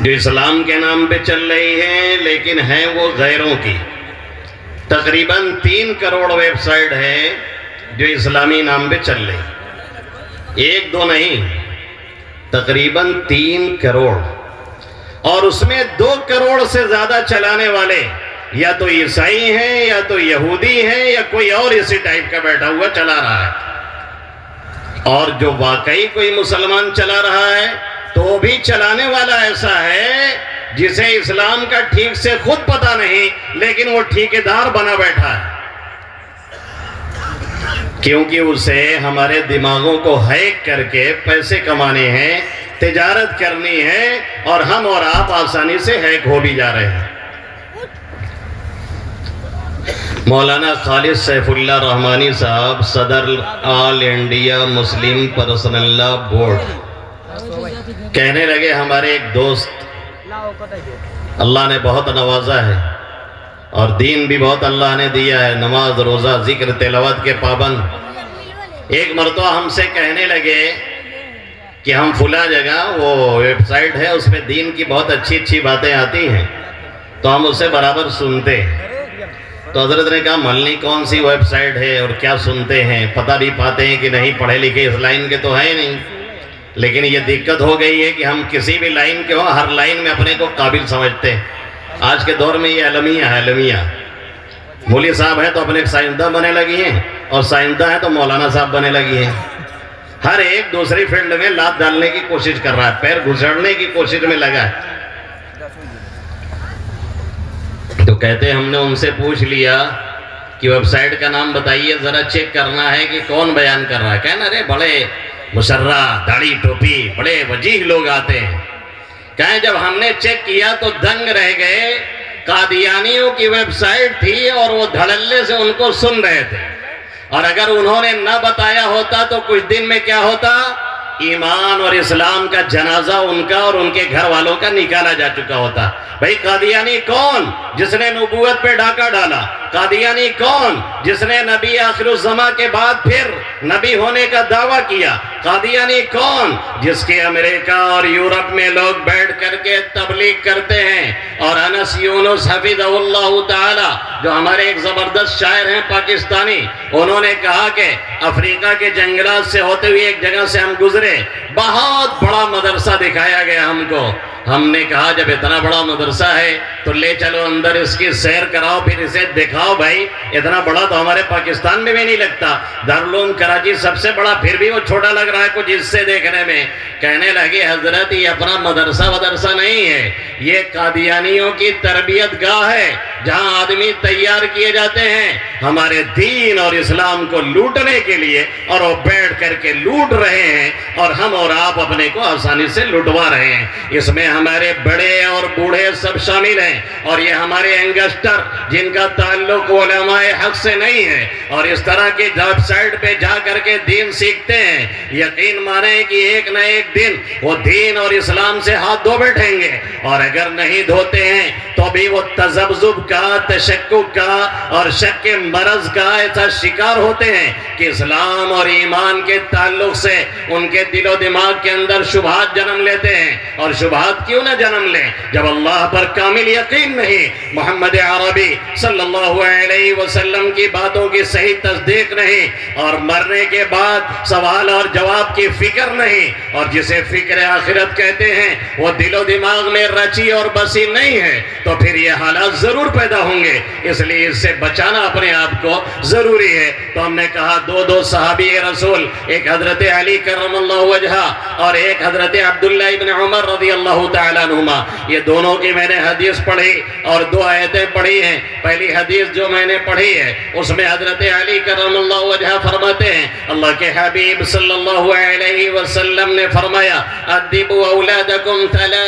جو اسلام کے نام پہ چل رہی ہیں لیکن ہیں وہ غیروں کی۔ تقریباً 3 کروڑ ویب سائٹ ہے جو اسلامی نام پہ چل رہی، 1-2 نہیں، تقریباً 3 کروڑ، اور اس میں 2 کروڑ سے زیادہ چلانے والے یا تو عیسائی ہیں یا تو یہودی ہیں یا کوئی اور اسی ٹائپ کا بیٹھا ہوا چلا رہا ہے۔ اور جو واقعی کوئی مسلمان چلا رہا ہے تو وہ بھی چلانے والا ایسا ہے جسے اسلام کا ٹھیک سے خود پتہ نہیں، لیکن وہ ٹھیکیدار بنا بیٹھا ہے، کیونکہ اسے ہمارے دماغوں کو ہیک کر کے پیسے کمانے ہیں، تجارت کرنی ہے، اور ہم اور آپ آسانی سے ہیک ہو بھی جا رہے ہیں۔ مولانا خالد سیف اللہ رحمانی صاحب صدر آل انڈیا مسلم پرسنل لا بورڈ کہنے لگے، ہمارے ایک دوست، اللہ نے بہت نوازا ہے اور دین بھی بہت اللہ نے دیا ہے، نماز روزہ ذکر تلاوت کے پابند، ایک مرتبہ ہم سے کہنے لگے کہ ہم فلاں جگہ وہ ویب سائٹ ہے اس میں دین کی بہت اچھی باتیں آتی ہیں تو ہم اسے برابر سنتے ہیں۔ تو حضرت نے کہا ملنی کون سی ویب سائٹ ہے اور کیا سنتے ہیں، پتہ بھی پاتے ہیں کہ نہیں، پڑھے لکھے اس لائن کے تو ہے نہیں، لیکن یہ دقت ہو گئی ہے کہ ہم کسی بھی لائن کے ہوں ہر لائن میں اپنے کو قابل سمجھتے ہیں۔ آج کے دور میں یہ المیہ مولوی صاحب ہیں تو اپنے سائنسداں بنے لگی ہیں، اور سائنسداں ہیں تو مولانا صاحب بنے لگی ہیں۔ ہر ایک دوسری فیلڈ میں لات ڈالنے کی کوشش کر رہا ہے، پیر گھسڑنے کی کوشش میں لگا ہے۔ تو کہتے ہیں ہم نے ان سے پوچھ لیا کہ ویب سائٹ کا نام بتائیے، ذرا چیک کرنا ہے کہ کون بیان کر رہا ہے۔ کہنا ارے بڑے مشرہ داڑھی ٹوپی بڑے وجیح لوگ آتے ہیں۔ کہیں جب ہم نے چیک کیا تو دنگ رہ گئے، قادیانیوں کی ویب سائٹ تھی اور وہ دھڑلے سے ان کو سن رہے تھے، اور اگر انہوں نے نہ بتایا ہوتا تو کچھ دن میں کیا ہوتا، ایمان اور اسلام کا جنازہ ان کا اور ان کے گھر والوں کا نکالا جا چکا ہوتا۔ بھئی قادیانی کون؟ جس نے نبوت پہ ڈاکہ ڈالا۔ قادیانی کون؟ جس نے نبی آخر الزماں کے بعد پھر نبی ہونے کا دعویٰ کیا۔ قادیانی کون؟ جس کے امریکہ اور یورپ میں لوگ بیٹھ کر کے تبلیغ کرتے ہیں، اور انس یونس حفظہ اللہ تعالی جو ہمارے ایک زبردست شاعر ہیں پاکستانی، انہوں نے کہا کہ افریقہ کے جنگلات سے ہوتے ہوئے ایک جگہ سے ہم گزرے، بہت بڑا مدرسہ دکھایا گیا ہم کو۔ ہم نے کہا جب اتنا بڑا مدرسہ ہے تو لے چلو اندر اس کی سیر کراؤ، پھر اسے دکھاؤ۔ بھائی اتنا بڑا تو ہمارے پاکستان میں بھی نہیں لگتا، دارالعلوم کراچی سب سے بڑا، پھر بھی وہ چھوٹا لگ رہا ہے کچھ اس سے دیکھنے میں۔ کہنے لگے حضرت یہ اپنا مدرسہ نہیں ہے، یہ قادیانیوں کی تربیت گاہ ہے جہاں آدمی تیار کیے جاتے ہیں ہمارے دین اور اسلام کو لوٹنے کے لیے، اور وہ بیٹھ کر کے لوٹ رہے ہیں، اور ہم اور آپ اپنے کو آسانی سے لٹوا رہے ہیں۔ اس میں ہمارے بڑے اور بوڑھے سب شامل ہیں، اور یہ ہمارے اینگسٹر جن کا تعلق علماء حق سے نہیں ہے اور اس طرح کی ویب سائٹ پہ جا کر کے دین سیکھتے ہیں، یقین مانیں کہ ایک نہ ایک دن وہ دین اور اسلام سے ہاتھ دھو بیٹھیں گے، اور اگر نہیں دھوتے ہیں تو بھی وہ تذبذب کا، تشکک کا اور شک کے مرض کا ایسا شکار ہوتے ہیں کہ اسلام اور ایمان کے تعلق سے ان کے دل و دماغ کے اندر شبہات جنم لیتے ہیں۔ اور شبہات کیوں نہ جنم لیں جب اللہ پر کامل یقین نہیں، محمد عربی صلی اللہ علیہ وسلم کی باتوں کی صحیح تصدیق نہیں، اور مرنے کے بعد سوال اور جواب کی فکر نہیں، اور جسے فکر آخرت کہتے ہیں وہ دل و دماغ میں رچی اور بسی نہیں ہے، تو پھر یہ حالات ضرور پیدا ہوں گے۔ اس لیے اس سے بچانا اپنے آپ کو ضروری ہے۔ تو ہم نے کہا دو صحابی رسول، ایک حضرت علی کرم اللہ وجہہ اور ایک حضرت عبداللہ ابن عمر رضی اللہ تعالیٰ عنہما، یہ دونوں کی میں نے حدیث پڑھی اور 2 آیتیں پڑھی ہیں۔ پہلی حدیث جو میں نے پڑھی ہے اس میں حضرت علی کرم اللہ وجہہ فرماتے ہیں، اللہ کے حبیب صلی اللہ علیہ وسلم نے فرمایا ادبوا اولادکم علی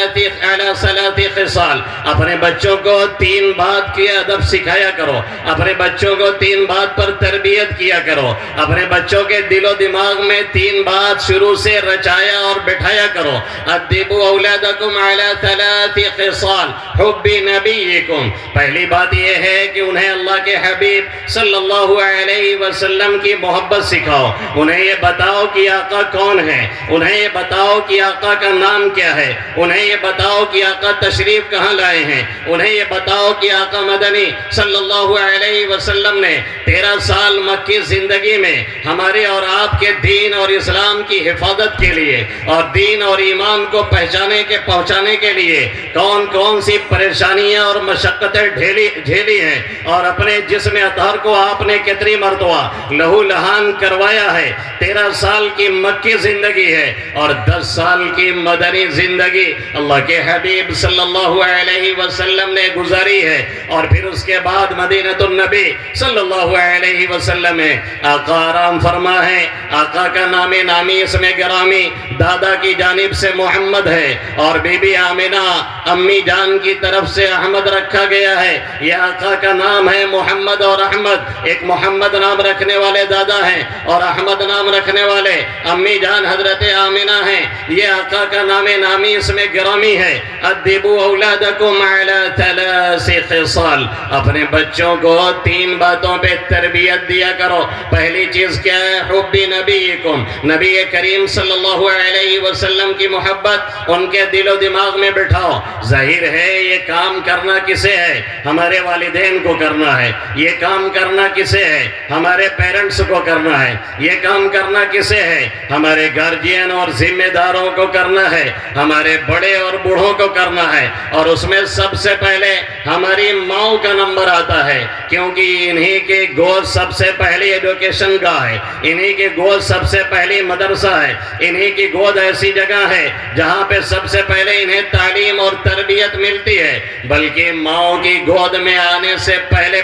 ثلاث خصال، اپنے بچوں کو 3 بات کی ادب سکھایا کرو، اپنے بچوں کو 3 بات پر تربیت کیا کرو، اپنے بچوں کے دل و دماغ میں 3 بات شروع سے رچایا اور بٹھایا کرو۔ ادبوا اولادکم علی 3 خصال حب نبیکم، پہلی بات یہ ہے کہ انہیں اللہ کے حبیب صلی اللہ علیہ وسلم کی محبت سکھاؤ، انہیں یہ بتاؤ کہ آقا کون ہے، انہیں یہ بتاؤ کہ آقا کا نام کیا ہے، انہیں یہ بتاؤ کہ آقا تشریف کہاں لائے ہیں، انہیں یہ بتاؤ کہ آقا مدنی صلی اللہ علیہ وسلم نے 13 سال مکی زندگی میں ہمارے اور آپ کے دین اور اسلام کی حفاظت کے لیے اور دین اور ایمان کو پہنچانے کے لیے کون کون سی پریشانیاں اور مشقتیں جھیلی ہیں، اور اپنے جسم اطہر کو آپ نے کتنی مرتبہ لہو لہان کروایا ہے۔ 13 سال کی مکی زندگی ہے اور 10 سال کی مدنی زندگی اللہ کے حبیب صلی اللہ علیہ وسلم نے گزاری ہے، اور پھر اس کے بعد مدینہ النبی صلی اللہ علیہ وسلم میں آقا آرام فرما ہے۔ آقا کا نام نامی اسم گرامی دادا کی جانب سے محمد ہے، اور بی بی آمنہ امی جان کی طرف سے احمد رکھا گیا ہے۔ یہ آقا کا نام ہے محمد اور احمد، ایک محمد نام رکھنے والے دادا ہیں اور احمد نام رکھنے والے امی جان حضرت آمنہ ہیں۔ یہ آقا کا نام نامی اسم گرامی ہے۔ ادبوا اولادکم علی 3 خصال، اپنے بچوں کو 3 باتوں پہ تربیت دیا کرو۔ پہلی چیز کیا ہے؟ حب نبیکم، نبی کریم صلی اللہ علیہ وسلم کی محبت ان کے دل و دماغ میں بٹھاؤ۔ ظاہر ہے یہ کام کرنا کسے ہے؟ ہمارے والدین کو کرنا ہے۔ یہ کام کرنا کسے ہے؟ ہمارے پیرنٹس کو کرنا ہے۔ یہ کام کرنا کسے ہے؟ ہمارے گارجین اور ذمہ داروں کو کرنا ہے، ہمارے بڑے اور بوڑھوں کو کرنا ہے، اور اس میں سب سے پہلے ہماری ماؤں کا نمبر آتا ہے، کیونکہ انہی کے گود سب سے پہلی ایڈوکیشن گاہ ہے، انہی کے گود سب سے پہلی مدرسہ ہے، انہی کی گود ایسی جگہ ہے جہاں پہ سب سے پہلے انہیں تعلیم اور تربیت ملتی ہے۔ بلکہ ماؤں کی گود میں آنے سے پہلے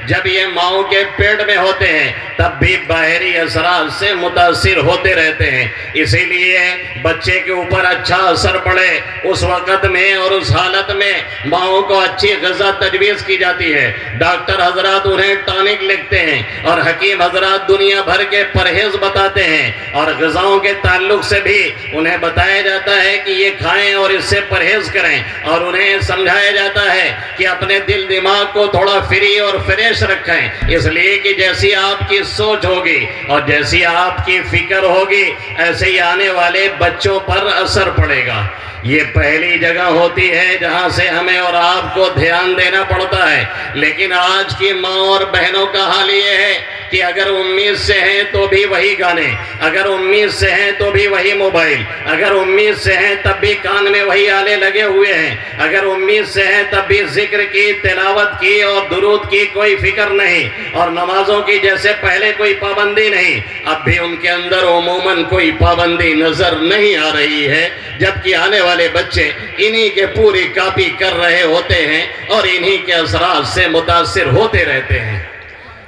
جب یہ ماؤں کے پیٹ میں ہوتے ہیں تب بھی باہری اثرات سے متاثر ہوتے رہتے ہیں۔ اسی لیے بچے کے اوپر اچھا اثر پڑے اس وقت میں اور اس حالت میں ماؤں کو اچھی غذا تجویز کی جاتی ہے۔ ڈاکٹر حضرات انہیں ٹانک لکھتے ہیں اور حکیم حضرات دنیا بھر کے پرہیز بتاتے ہیں، اور غذاؤں کے تعلق سے بھی انہیں بتایا جاتا ہے کہ یہ کھائیں اور اس سے پرہیز کریں، اور انہیں سمجھایا جاتا ہے کہ اپنے دل دماغ کو تھوڑا فری اور فریش رکھیں، اس لیے کہ جیسی آپ کی سوچ ہوگی اور جیسی آپ کی فکر ہوگی ایسے ہی آنے والے بچوں پر اثر پڑے گا۔ یہ پہلی جگہ ہوتی ہے جہاں سے ہمیں اور آپ کو دھیان دینا پڑتا ہے۔ لیکن آج کی ماں اور بہنوں کا حال یہ ہے کہ اگر امید سے ہیں تو بھی وہی گانے، اگر امید سے ہیں تو بھی وہی موبائل، اگر امید سے ہیں تب بھی کان میں وہی آلے لگے ہوئے ہیں، اگر امید سے ہیں تب بھی ذکر کی، تلاوت کی اور درود کی کوئی فکر نہیں، اور نمازوں کی جیسے پہلے کوئی پابندی نہیں، اب بھی ان کے اندر عموماً کوئی پابندی نظر نہیں آ رہی ہے، جبکہ آنے والے بچے انہی کے پوری کاپی کر رہے ہوتے ہیں اور انہی کے اثرات سے متاثر ہوتے رہتے ہیں۔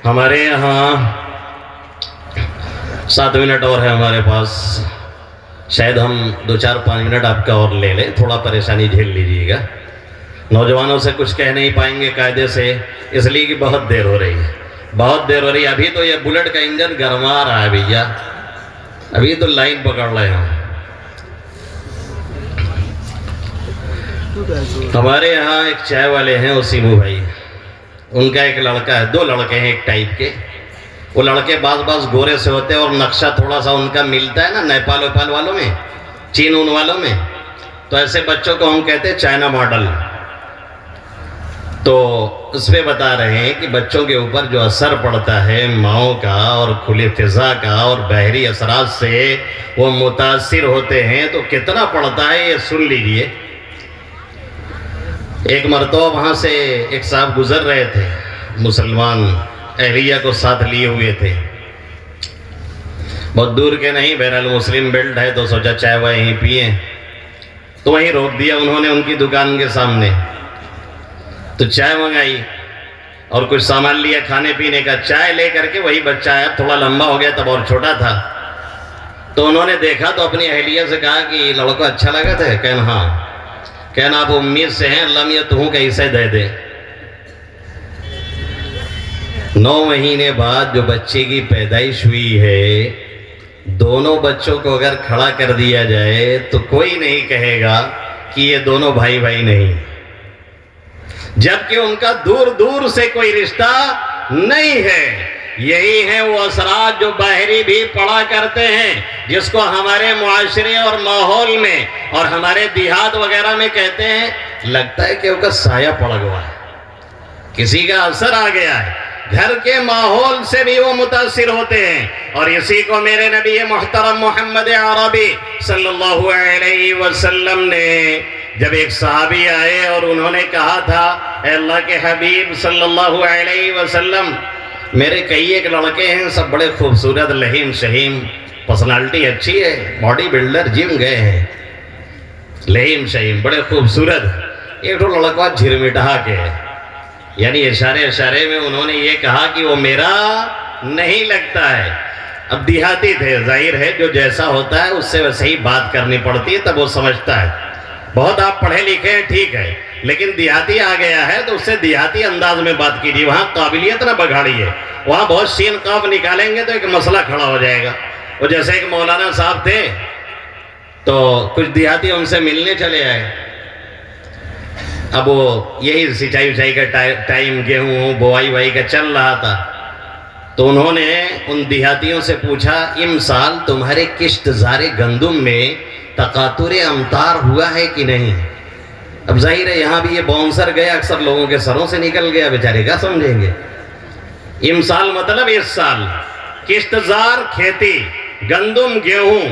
ہمارے یہاں 7 منٹ اور ہے ہمارے پاس، شاید ہم 2-4-5 منٹ آپ کا اور لے لیں، تھوڑا پریشانی جھیل لیجیے گا۔ نوجوانوں سے کچھ کہہ نہیں پائیں گے قاعدے سے، اس لیے کہ بہت دیر ہو رہی ہے، بہت دیر ہو رہی ہے۔ ابھی تو یہ بلٹ کا انجن گرما رہا ہے بھیا، ابھی تو لائن پکڑ رہے ہیں۔ ہمارے یہاں ایک چائے والے ہیں وسیمو بھائی، ان کا ایک لڑکا ہے، 2 لڑکے ہیں ایک ٹائپ کے۔ وہ لڑکے بعض گورے سے ہوتے ہیں اور نقشہ تھوڑا سا ان کا ملتا ہے نا نیپال ویپال والوں میں، چین ان والوں میں، تو ایسے بچوں کو ہم کہتے ہیں چائنا ماڈل۔ تو اس پہ بتا رہے ہیں کہ بچوں کے اوپر جو اثر پڑتا ہے ماؤں کا اور کھلی فضا کا اور باہری اثرات سے وہ متاثر ہوتے ہیں، تو کتنا پڑتا ہے یہ سن لیجئے۔ ایک مرتبہ وہاں سے ایک صاحب گزر رہے تھے، مسلمان اہلیہ کو ساتھ لیے ہوئے تھے، بہت دور کے نہیں، بہرحال مسلم بیلٹ ہے تو سوچا چائے وائے یہیں پیئیں، تو وہیں روک دیا انہوں نے ان کی دکان کے سامنے۔ تو چائے منگائی اور کچھ سامان لیا کھانے پینے کا، چائے لے کر کے وہی بچہ آیا، تھوڑا لمبا ہو گیا تب اور چھوٹا تھا، تو انہوں نے دیکھا تو اپنی اہلیہ سے کہا کہ لڑکا اچھا لگا تھا؟ کہنا ہاں۔ کہنا آپ امید سے ہیں اللہ میاں تمہیں کیسے دے دے. 9 مہینے بعد جو بچے کی پیدائش ہوئی ہے، دونوں بچوں کو اگر کھڑا کر دیا جائے تو کوئی نہیں کہے گا کہ یہ دونوں بھائی بھائی نہیں، جبکہ ان کا دور دور سے کوئی رشتہ نہیں ہے. یہی ہیں وہ اثرات جو باہری بھی پڑا کرتے ہیں، جس کو ہمارے معاشرے اور ماحول میں اور ہمارے دیہات وغیرہ میں کہتے ہیں لگتا ہے کہ ان کا سایہ پڑ گیا ہے، کسی کا اثر آ گیا ہے. گھر کے ماحول سے بھی وہ متاثر ہوتے ہیں. اور اسی کو میرے نبی محترم محمد عربی صلی اللہ علیہ وسلم نے جب ایک صحابی آئے اور انہوں نے کہا تھا اے اللہ کے حبیب صلی اللہ علیہ وسلم، میرے کئی ایک لڑکے ہیں، سب بڑے خوبصورت، لہیم شہیم، پرسنالٹی اچھی ہے، باڈی بلڈر، جم گئے ہیں، لہیم شہیم، بڑے خوبصورت. ایک تو لڑکا جھرمٹہا کے ہے، یعنی اشارے میں انہوں نے یہ کہا کہ وہ میرا نہیں لگتا ہے. اب دیہاتی تھے، ظاہر ہے جو جیسا ہوتا ہے اس سے ویسے ہی بات کرنی پڑتی ہے، تب وہ سمجھتا ہے. بہت آپ پڑھے لکھے ہیں ٹھیک ہے، لیکن دیہاتی آ گیا ہے تو اس سے دیہاتی انداز میں بات کیجیے. وہاں قابلیت نہ بگاڑیے، وہاں بہت شین قاف نکالیں گے تو ایک مسئلہ کھڑا ہو جائے گا. وہ جیسے ایک مولانا صاحب تھے تو کچھ دیہاتی ان سے ملنے چلے آئے. اب وہ یہی سچائی کا ٹائم، گیہوں بوائی وائی کا چل رہا تھا، تو انہوں نے ان دیہاتیوں سے پوچھا امسال تمہارے کشتزار گندم میں تقاطر امطار ہوا ہے کہ نہیں؟ اب ظاہر ہے یہاں بھی یہ باؤنسر گیا، اکثر لوگوں کے سروں سے نکل گیا، بیچارے کیا سمجھیں گے. امسال مطلب اس سال، کشتزار کھیتی، گندم گیہوں.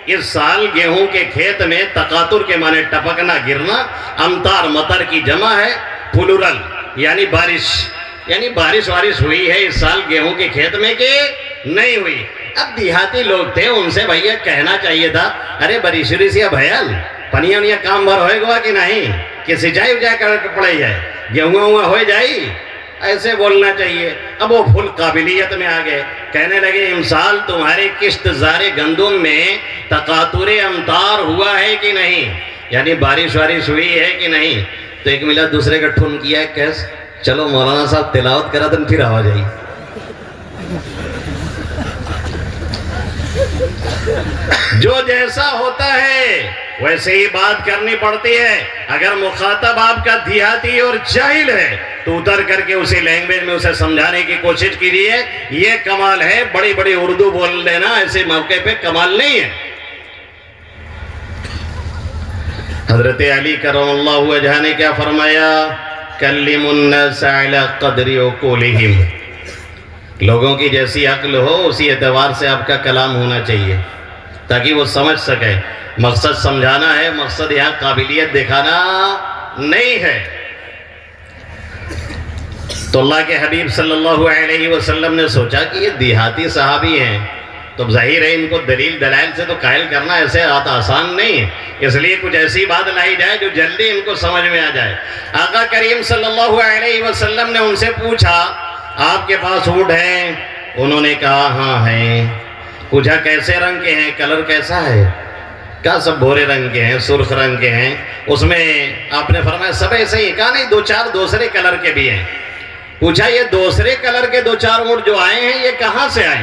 اس سال گیہوں کے کھیت میں تقاطر کے معنی ٹپکنا، گرنا، امطار مطر کی جمع ہے، پلورل یعنی بارش، یعنی بارش ہوئی ہے اس سال گیہوں کے کھیت میں کہ نہیں ہوئی. اب دیہاتی لوگ تھے، ان سے بھیا کہنا چاہیے تھا ارے بریشری سے بھیال پنیا کام بھر ہوئے گا کہ نہیں، کہ سچائی اجائی کر پڑے جائے، گیہوں ہو جائی، ایسے بولنا چاہیے. اب وہ فل قابلیت میں آ گئے، کہنے لگے امسال تمہارے کشتزار گندم میں تقاطر امطار ہوا ہے کہ نہیں، یعنی بارش ہوئی ہے کہ نہیں. تو ایک ملا دوسرے کا ٹھن کیا، کیس چلو مولانا صاحب تلاوت کرا دن پھر آواز آئی. جو جیسا ہوتا ہے ویسے ہی بات کرنی پڑتی ہے. اگر مخاطب آپ کا دیہاتی اور جاہل ہے تو اتر کر کے اسی لینگویج میں اسے سمجھانے کی کوشش کیجیے. یہ کمال ہے، بڑی بڑی اردو بول لینا ایسے موقع پہ کمال نہیں ہے. حضرت علی کرم اللہ وجہہ نے کیا فرمایا؟ کلم الناس علی قدر عقولہم. لوگوں کی جیسی عقل ہو اسی اعتبار سے آپ کا کلام ہونا چاہیے تاکہ وہ سمجھ سکیں. مقصد سمجھانا ہے، مقصد یہاں قابلیت دکھانا نہیں ہے. تو اللہ کے حبیب صلی اللہ علیہ وسلم نے سوچا کہ یہ دیہاتی صحابی ہیں تو ظاہر ہے ان کو دلیل دلائل سے تو قائل کرنا ایسے آسان نہیں ہے، اس لیے کچھ ایسی بات لائی جائے جو جلدی ان کو سمجھ میں آ جائے. آقا کریم صلی اللہ علیہ وسلم نے ان سے پوچھا آپ کے پاس اونٹ ہیں؟ انہوں نے کہا ہاں ہیں. پوچھا کیسے رنگ کے ہیں، کلر کیسا ہے؟ کہا سب بھورے رنگ کے ہیں، سرخ رنگ کے ہیں. اس میں آپ نے فرمایا سب ایسے ہی؟ کہا نہیں، 2-4 دوسرے کلر کے بھی ہیں. پوچھا یہ دوسرے کلر کے 2-4 اونٹ جو آئے ہیں یہ کہاں سے آئے؟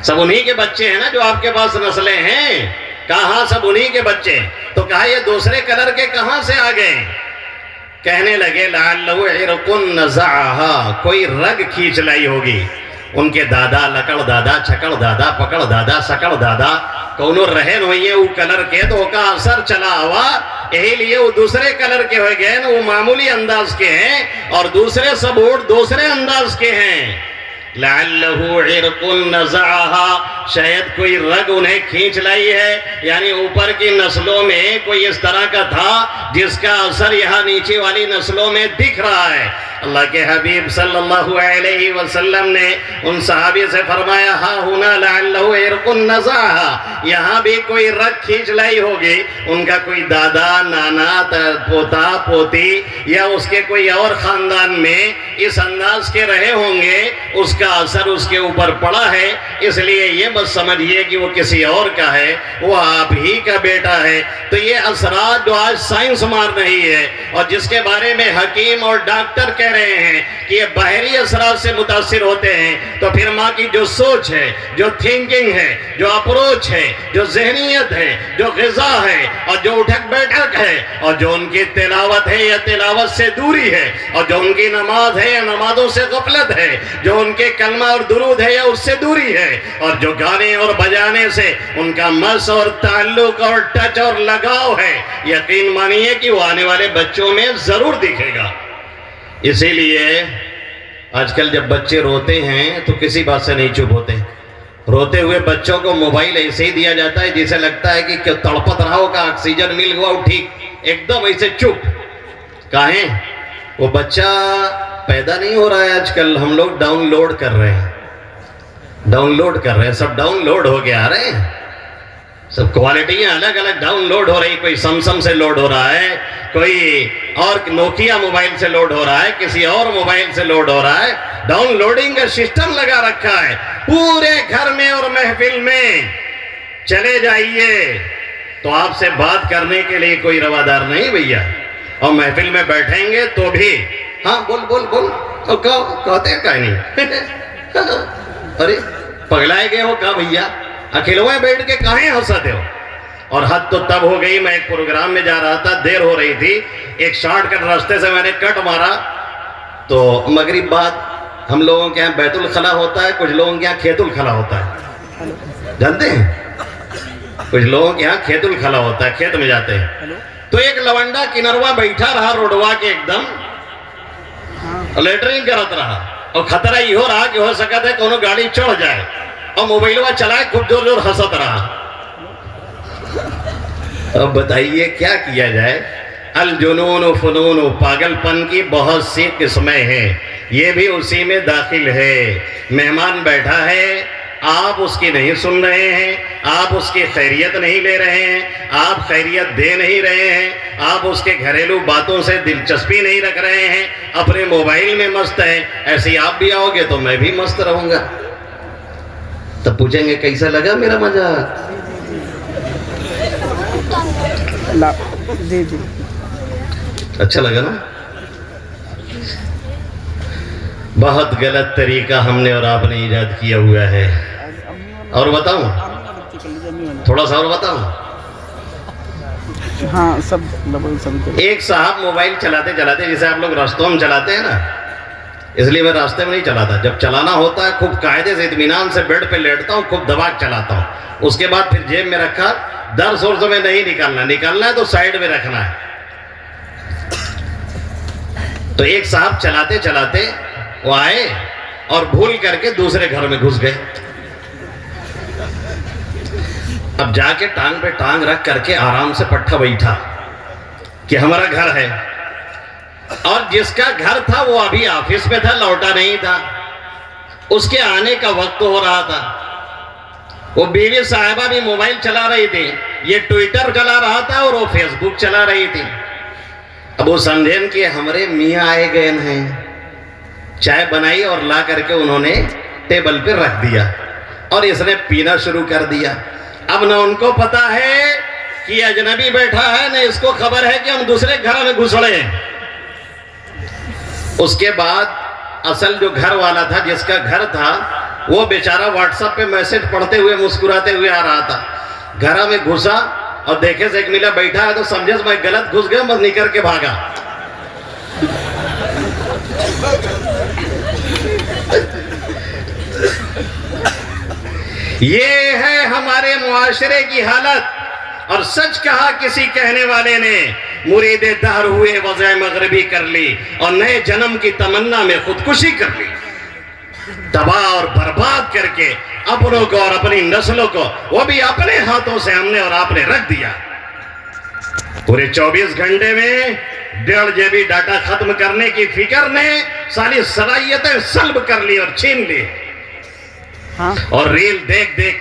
سب انہی کے بچے ہیں نا جو آپ کے پاس نسلیں ہیں. کہاں سب انہی کے بچے ہیں. تو کہا یہ دوسرے کلر کے کہاں سے آ گئے؟ کہنے لگے لعلہ عرق نزعہا، کوئی رگ کھینچ لائی ہوگی. ان کے دادا، لکڑ دادا، چھکڑ دادا، پکڑ دادا، سکڑ دادا کونوں رہن ہوئی ہیں وہ کلر کے، تو کا اثر چلا ہوا، یہی لیے وہ دوسرے کلر کے ہوئے گئے نا. وہ معمولی انداز کے ہیں اور دوسرے سب اونٹ دوسرے انداز کے ہیں. لعلہ عرق نزعہا، شاید کوئی رگ انہیں کھینچ لائی ہے، یعنی اوپر کی نسلوں میں کوئی اس طرح کا تھا جس کا اثر یہاں نیچے والی نسلوں میں دکھ رہا ہے. اللہ کے حبیب صلی اللہ علیہ وسلم نے ان صحابی سے فرمایا ہا ہونا لعلہ عرق نزعہا، یہاں بھی کوئی رگ کھینچ لائی ہوگی. ان کا کوئی دادا، نانا، پوتا، پوتی یا اس کے کوئی اور خاندان میں اس انداز کے رہے ہوں گے، اس کا اثر اس کے اوپر پڑا ہے. اس لیے یہ بس سمجھیے کہ وہ کسی اور کا ہے، وہ آپ ہی کا بیٹا ہے۔ تو یہ اثرات جو آج سائنس مار رہی ہے اور جس کے بارے میں حکیم اور ڈاکٹر کہہ رہے ہیں کہ یہ باہری اثرات سے متاثر ہوتے ہیں، تو پھر ماں کی جو سوچ ہے، جو تھنکنگ ہے، جو اپروچ ہے، جو ذہنیت ہے، جو غذا ہے اور جو اٹھک بیٹھک ہے اور جو ان کی تلاوت ہے یا تلاوت سے دوری ہے اور جو ان کی نماز ہے یا نمازوں سے غفلت ہے، جو ان کے کلمہ اور درود ہے یا اس سے دوری ہے، اور جو گانے اور بجانے سے ان کا مس اور تعلق اور ٹچ اور لگاؤ ہے، یقین مانیے کہ وہ آنے والے بچوں میں ضرور دکھے گا۔ اسی لیے آج کل جب بچے روتے ہیں تو کسی بات سے نہیں چپ ہوتے۔ روتے ہوئے بچوں کو موبائل ایسے ہی دیا جاتا ہے جسے لگتا ہے کہ تڑپت رہا ہوگا، آکسیجن مل گیا ہو، ٹھیک ایک دم ایسے چپ۔ کہیں وہ بچہ پیدا نہیں ہو رہا ہے، آج کل ہم لوگ ڈاؤن لوڈ کر رہے ہیں، سب ڈاؤن لوڈ ہو کے آ رہے ہیں، سب کوالٹیاں الگ الگ ڈاؤن لوڈ ہو رہی، کوئی سمسم سے لوڈ ہو رہا ہے، کوئی اور نوکیا موبائل سے لوڈ ہو رہا ہے، کسی اور موبائل سے لوڈ ہو رہا ہے۔ ڈاؤن لوڈنگ کا سسٹم لگا رکھا ہے پورے گھر میں اور محفل میں۔ چلے جائیے تو آپ سے بات کرنے کے لیے کوئی روادار نہیں بھیا، اور محفل میں بیٹھیں گے تو بھی ہاں بول بول بول کہتے ہیں کہیں نہیں ارے پگلائے گئے ہو کہا بھیا، اکیلویں بیٹھ کے کہیں ہنستے ہو۔ اور حد تو تب ہو گئی، میں ایک پروگرام میں جا رہا تھا، دیر ہو رہی تھی، ایک شارٹ کٹ راستے سے میں نے کٹ مارا تو مغرب بعد ہم لوگوں کے یہاں بیت الخلا ہوتا ہے، کچھ لوگوں کے یہاں کھیت الخلا ہوتا ہے، جانتے ہیں؟ کچھ لوگوں کے یہاں کھیت الخلا ہوتا ہے، کھیت میں جاتے ہیں۔ تو ایک لونڈا کنروا بیٹھا رہا روڈوا کے ایک دم، لیٹرنگ کرت رہا، اور خطرہ یہ ہو رہا کہ ہو سکتا ہے کونوں گاڑی چڑھ جائے، اور موبائلوا چلائے، خوب زور زور ہنست رہا۔ اب بتائیے کیا کیا جائے؟ الجنون و فنون و پاگل پن کی بہت سی قسمیں ہیں، یہ بھی اسی میں داخل ہے۔ مہمان بیٹھا ہے، آپ اس کی نہیں سن رہے ہیں، آپ اس کی خیریت نہیں لے رہے ہیں، آپ خیریت دے نہیں رہے ہیں، آپ اس کے گھریلو باتوں سے دلچسپی نہیں رکھ رہے ہیں، اپنے موبائل میں مست ہیں۔ ایسے آپ بھی آؤ گے تو میں بھی مست رہوں گا۔ تب پوچھیں گے کیسا لگا میرا مذاق؟ اچھا لگا نا؟ بہت غلط طریقہ ہم نے اور آپ نے ایجاد کیا ہوا ہے۔ اور بتاؤں تھوڑا سا، اور بتاؤں؟ ہاں سب ایک صاحب موبائل چلاتے چلاتے، جیسے آپ لوگ راستوں میں چلاتے ہیں نا، اس لیے میں راستے میں نہیں چلاتا، جب چلانا ہوتا ہے خوب قاعدے سے اطمینان سے بیڈ پہ لیٹتا ہوں، خوب دبا کے چلاتا ہوں، اس کے بعد پھر جیب میں رکھا، درس ورس میں نہیں نکالنا ہے تو سائیڈ میں رکھنا ہے۔ تو ایک صاحب چلاتے چلاتے وہ آئے اور بھول کر کے دوسرے گھر میں گھس گئے۔ اب جا کے ٹانگ پہ ٹانگ رکھ کر کے آرام سے پٹھا بیٹھا کہ ہمارا گھر ہے، اور جس کا گھر تھا وہ ابھی آفس میں تھا، لوٹا نہیں تھا، اس کے آنے کا وقت ہو رہا تھا۔ وہ بیوی صاحبہ بھی موبائل چلا رہی تھی، یہ ٹویٹر چلا رہا تھا اور وہ فیس بک چلا رہی تھی۔ اب وہ سمجھیں کہ ہمارے میاں آئے گئے ہیں، چائے بنائی اور لا کر کے انہوں نے ٹیبل پہ رکھ دیا، اور اس نے پینا شروع کر دیا۔ اب نہ ان کو پتا ہے کہ اجنبی بیٹھا ہے، نہ اس کو خبر ہے کہ ہم دوسرے گھر میں گھسڑے ہیں۔ اس کے بعد اصل جو گھر والا تھا، جس کا گھر تھا، وہ بیچارہ واٹس ایپ پہ میسج پڑھتے ہوئے مسکراتے ہوئے آ رہا تھا۔ گھر میں گھسا اور دیکھے سے ایک ملا بیٹھا ہے تو سمجھے میں غلط گھس گیا، بس نکل کے بھاگا۔ یہ ہے ہمارے معاشرے کی حالت، اور سچ کہا کسی کہنے والے نے، مرید دہر ہوئے وضع مغربی کر لی اور نئے جنم کی تمنا میں خودکشی کر لی۔ تباہ اور برباد کر کے اپنوں کو اور اپنی نسلوں کو، وہ بھی اپنے ہاتھوں سے ہم نے اور آپ نے رکھ دیا۔ پورے 24 گھنٹے میں 1.5 GB ڈاٹا ختم کرنے کی فکر نے ساری صلاحیتیں سلب کر لی اور چھین لی، اور ریل دیکھ دیکھ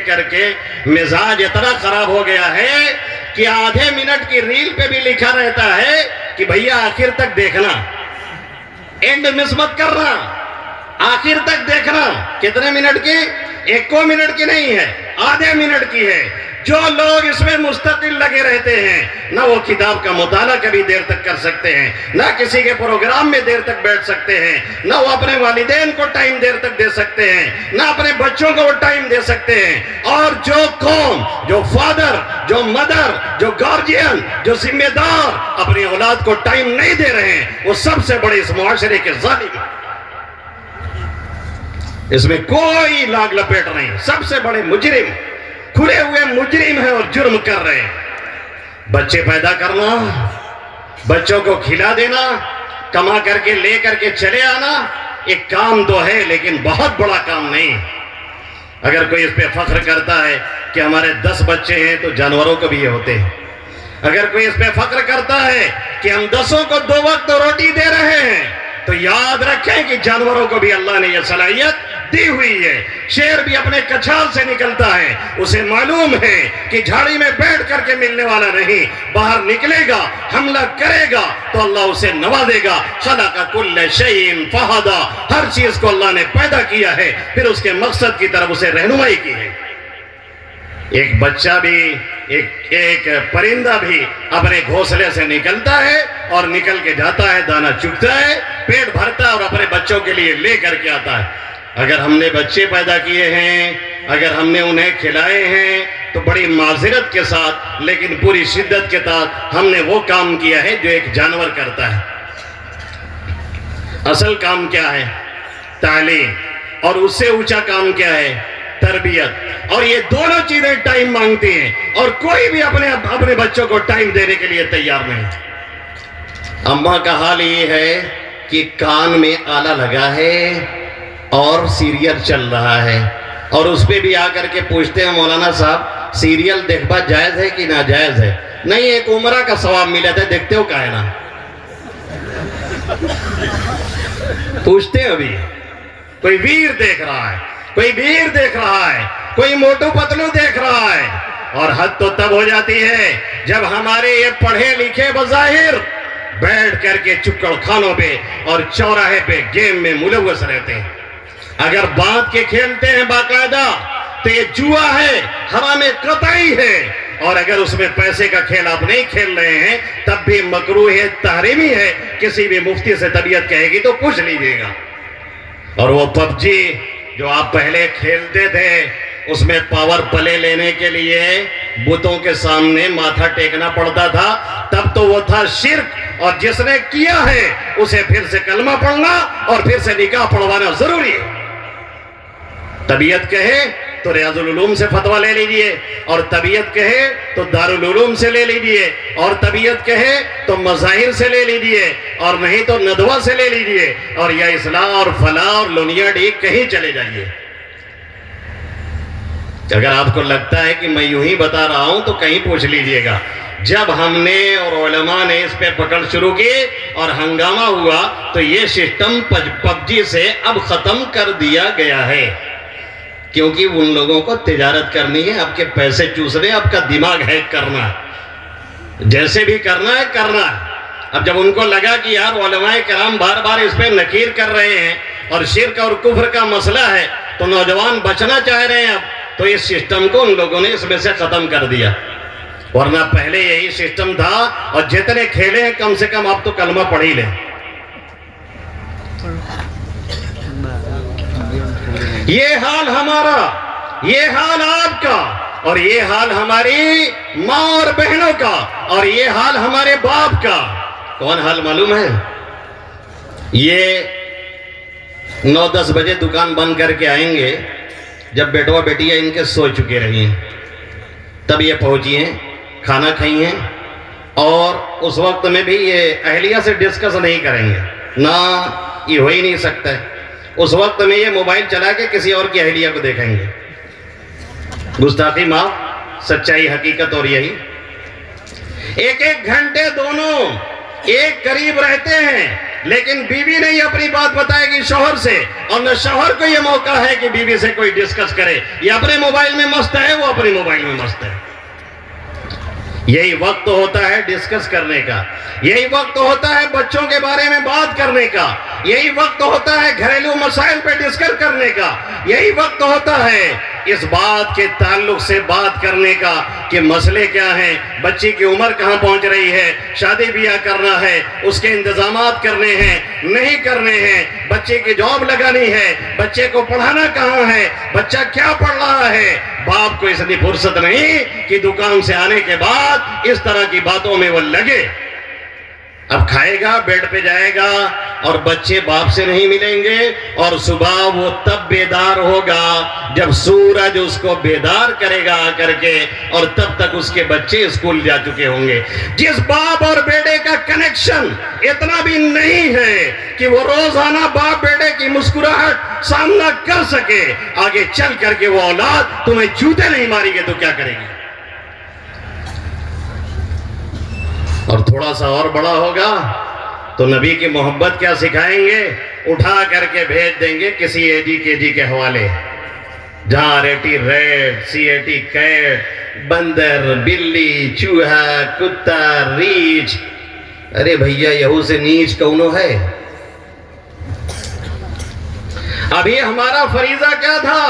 کر کے مزاج اتنا خراب ہو گیا ہے کہ آدھے منٹ کی ریل پہ بھی لکھا رہتا ہے کہ بھیا آخر تک دیکھنا، اینڈ مس مت کرنا، آخر تک دیکھنا۔ کتنے منٹ کی؟ ایک کو منٹ کی نہیں ہے، آدھے منٹ کی ہے۔ جو لوگ اس میں مستقل لگے رہتے ہیں، نہ وہ کتاب کا مطالعہ کبھی دیر تک کر سکتے ہیں، نہ کسی کے پروگرام میں دیر تک بیٹھ سکتے ہیں، نہ وہ اپنے والدین کو ٹائم دیر تک دے سکتے ہیں، نہ اپنے بچوں کو وہ ٹائم دے سکتے ہیں۔ اور جو قوم، جو فادر، جو مدر، جو گارجین، جو ذمہ دار اپنی اولاد کو ٹائم نہیں دے رہے ہیں، وہ سب سے بڑے اس معاشرے کے ظالم ہیں۔ اس میں کوئی لاگ لپیٹ نہیں، سب سے بڑے مجرم، کھلے ہوئے مجرم ہیں اور جرم کر رہے ہیں۔ بچے پیدا کرنا، بچوں کو کھلا دینا، کما کر کے لے کر کے چلے آنا، ایک کام تو ہے لیکن بہت بڑا کام نہیں۔ اگر کوئی اس پہ فخر کرتا ہے کہ ہمارے 10 بچے ہیں تو جانوروں کو بھی یہ ہوتے ہیں۔ اگر کوئی اس پہ فخر کرتا ہے کہ ہم 10 کو 2 وقت روٹی دے رہے ہیں، تو یاد رکھیں کہ جانوروں کو بھی اللہ نے یہ صلاحیت دی ہوئی ہے۔ شیر بھی اپنے کچھال سے نکلتا ہے، اسے معلوم ہے کہ جھاڑی میں بیٹھ کر کے ملنے والا نہیں، باہر نکلے گا، حملہ کرے گا تو اللہ اسے نوازے گا۔ خلق کل شیء فہدی، ہر چیز کو اللہ نے پیدا کیا ہے، پھر اس کے مقصد کی طرف اسے رہنمائی کی ہے۔ ایک بچہ بھی، ایک پرندہ بھی اپنے گھونسلے سے نکلتا ہے اور نکل کے جاتا ہے، دانا چگتا ہے، پیٹ بھرتا ہے اور اپنے بچوں کے لیے لے کر کے آتا ہے۔ اگر ہم نے بچے پیدا کیے ہیں، اگر ہم نے انہیں کھلائے ہیں، تو بڑی معذرت کے ساتھ لیکن پوری شدت کے ساتھ ہم نے وہ کام کیا ہے جو ایک جانور کرتا ہے۔ اصل کام کیا ہے؟ تعلیم، اور اس سے اونچا کام کیا ہے؟ تربیت۔ اور یہ دونوں چیزیں ٹائم مانگتی ہیں، اور کوئی بھی اپنے بچوں کو ٹائم دینے کے لیے تیار نہیں۔ اماں کا حال یہ ہے کہ کان میں آلہ لگا ہے اور سیریل چل رہا ہے، اور اس پہ بھی آ کر کے پوچھتے ہیں مولانا صاحب سیریل دیکھنا جائز ہے کہ ناجائز ہے؟ نہیں، ایک عمرہ کا ثواب ملا تھا، دیکھتے ہو کائے نا؟ پوچھتے ہیں ابھی کوئی ویر دیکھ رہا ہے، کوئی ویر دیکھ رہا ہے، کوئی موٹو پتلو دیکھ رہا ہے۔ اور حد تو تب ہو جاتی ہے جب ہمارے یہ پڑھے لکھے بظاہر بیٹھ کر کے چکڑ خانوں پہ اور چوراہے پہ گیم میں ملوث رہتے ہیں۔ اگر باندھ کے کھیلتے ہیں باقاعدہ تو یہ جوا ہے، حرام قطعی ہے، اور اگر اس میں پیسے کا کھیل آپ نہیں کھیل رہے ہیں تب بھی مکروہ ہے، تحریمی ہے۔ کسی بھی مفتی سے طبیعت کہے گی تو پوچھ لیجیے گا۔ اور وہ پب جی جو آپ پہلے کھیلتے تھے، اس میں پاور پلے لینے کے لیے بتوں کے سامنے ماتھا ٹیکنا پڑتا تھا، تب تو وہ تھا شرک، اور جس نے کیا ہے اسے پھر سے کلمہ پڑھنا اور پھر سے نکاح پڑھوانا ضروری ہے۔ طبیعت کہے تو ریاض العلوم سے فتویٰ لے لیجئے، اور طبیعت کہے تو دارالعلوم سے لے لیجئے، اور طبیعت کہے تو مظاہر سے لے لیجئے، اور نہیں تو ندوہ سے لے لیجئے، اور یا اصلاح اور فلاح اور لونیا ڈی کہیں چلے جائیے۔ اگر آپ کو لگتا ہے کہ میں یوں ہی بتا رہا ہوں تو کہیں پوچھ لیجئے گا۔ جب ہم نے اور علماء نے اس پہ پکڑ شروع کی اور ہنگامہ ہوا تو یہ سسٹم پب جی سے اب ختم کر دیا گیا ہے، کیونکہ ان لوگوں کو تجارت کرنی ہے، آپ کے پیسے چوسنے، آپ کا دماغ ہیک کرنا ہے، جیسے بھی کرنا ہے کرنا ہے۔ اب جب ان کو لگا کہ یار علماء کرام بار بار اس پہ نکیر کر رہے ہیں اور شرک اور کفر کا مسئلہ ہے تو نوجوان بچنا چاہ رہے ہیں، اب تو اس سسٹم کو ان لوگوں نے اس میں سے ختم کر دیا۔ ورنہ پہلے یہی سسٹم تھا، اور جتنے کھیلے ہیں کم سے کم آپ تو کلمہ پڑھ ہی لیں۔ یہ حال ہمارا، یہ حال آپ کا، اور یہ حال ہماری ماں اور بہنوں کا، اور یہ حال ہمارے باپ کا۔ کون حال معلوم ہے؟ یہ 9-10 بجے دکان بند کر کے آئیں گے، جب بیٹوا بیٹیاں ان کے سو چکے رہی ہیں، تب یہ پہنچی ہیں، کھانا کھائی ہیں، اور اس وقت میں بھی یہ اہلیہ سے ڈسکس نہیں کریں گے، نہ یہ ہو ہی نہیں سکتا ہے۔ اس وقت میں یہ موبائل چلا کے کسی اور کی اہلیہ کو دیکھیں گے۔ گستاخی معاف، سچائی حقیقت اور یہی۔ ایک گھنٹے دونوں ایک قریب رہتے ہیں، لیکن بیوی نہیں اپنی بات بتائے گی شوہر سے، اور نہ شوہر کو یہ موقع ہے کہ بیوی سے کوئی ڈسکس کرے۔ یہ اپنے موبائل میں مست ہے، وہ اپنے موبائل میں مست ہے۔ یہی وقت ہوتا ہے ڈسکس کرنے کا، یہی وقت ہوتا ہے بچوں کے بارے میں بات کرنے کا، یہی وقت ہوتا ہے گھریلو مسائل پہ ڈسکس کرنے کا، یہی وقت ہوتا ہے اس بات کے تعلق سے بات کرنے کا کہ مسئلے کیا ہیں، بچے کی عمر کہاں پہنچ رہی ہے، شادی بیاہ کرنا ہے، اس کے انتظامات کرنے ہیں نہیں کرنے ہیں، بچے کی جاب لگانی ہے، بچے کو پڑھانا کہاں ہے، بچہ کیا پڑھ رہا ہے۔ باپ کو اس لیے فرصت نہیں کہ دکان سے آنے کے بعد اس طرح کی باتوں میں وہ لگے۔ اب کھائے گا، بیڈ پہ جائے گا، اور بچے باپ سے نہیں ملیں گے، اور صبح وہ تب بیدار ہوگا جب سورج اس کو بیدار کرے گا آ کر کے، اور تب تک اس کے بچے اسکول جا چکے ہوں گے۔ جس باپ اور بیٹے کا کنیکشن اتنا بھی نہیں ہے کہ وہ روزانہ باپ بیٹے کی مسکراہٹ سامنا کر سکے، آگے چل کر کے وہ اولاد تمہیں جوتے نہیں ماری گے تو کیا کرے گی؟ اور تھوڑا سا اور بڑا ہوگا تو نبی کی محبت کیا سکھائیں گے؟ اٹھا کر کے بھیج دیں گے کسی اے ڈی کے جی کے حوالے، جہاں ریٹی rat, C A T cat, بندر، بلی، چوہا، کتا، ریچھ۔ ارے بھیا یہو سے نیچ کونو ہے؟ ابھی ہمارا فریضہ کیا تھا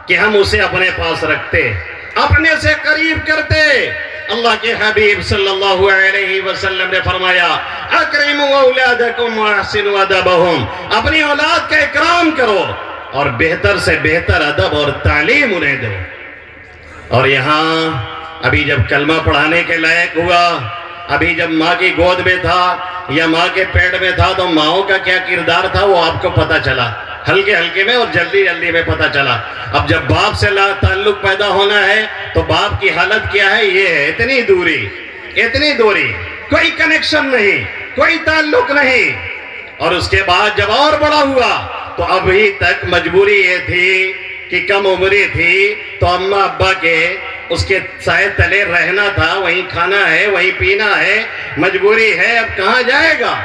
کہ ہم اسے اپنے پاس رکھتے، اپنے سے قریب کرتے۔ اللہ کے حبیب صلی اللہ علیہ وسلم نے فرمایا اکرموا اولادکم واحسنوا ادبہم، اپنی اولاد کا اکرام کرو اور بہتر سے بہتر ادب اور تعلیم انہیں دو۔ اور یہاں ابھی جب کلمہ پڑھانے کے لائق ہوا، ابھی جب ماں کی گود میں تھا یا ماں کے پیٹ میں تھا تو ماؤں کا کیا کردار تھا وہ آپ کو پتہ چلا، ہلکے ہلکے میں اور جلدی جلدی میں پتہ چلا۔ اب جب باپ سے تعلق پیدا ہونا ہے تو باپ کی حالت کیا ہے؟ یہ ہے اتنی دوری، کوئی کنیکشن نہیں، کوئی تعلق نہیں۔ اور اس کے بعد جب اور بڑا ہوا تو ابھی تک مجبوری یہ تھی کہ کم عمری تھی تو اماں ابا کے اس کے سائے تلے رہنا تھا، وہیں کھانا ہے، وہیں پینا ہے، مجبوری ہے، اب کہاں جائے گا؟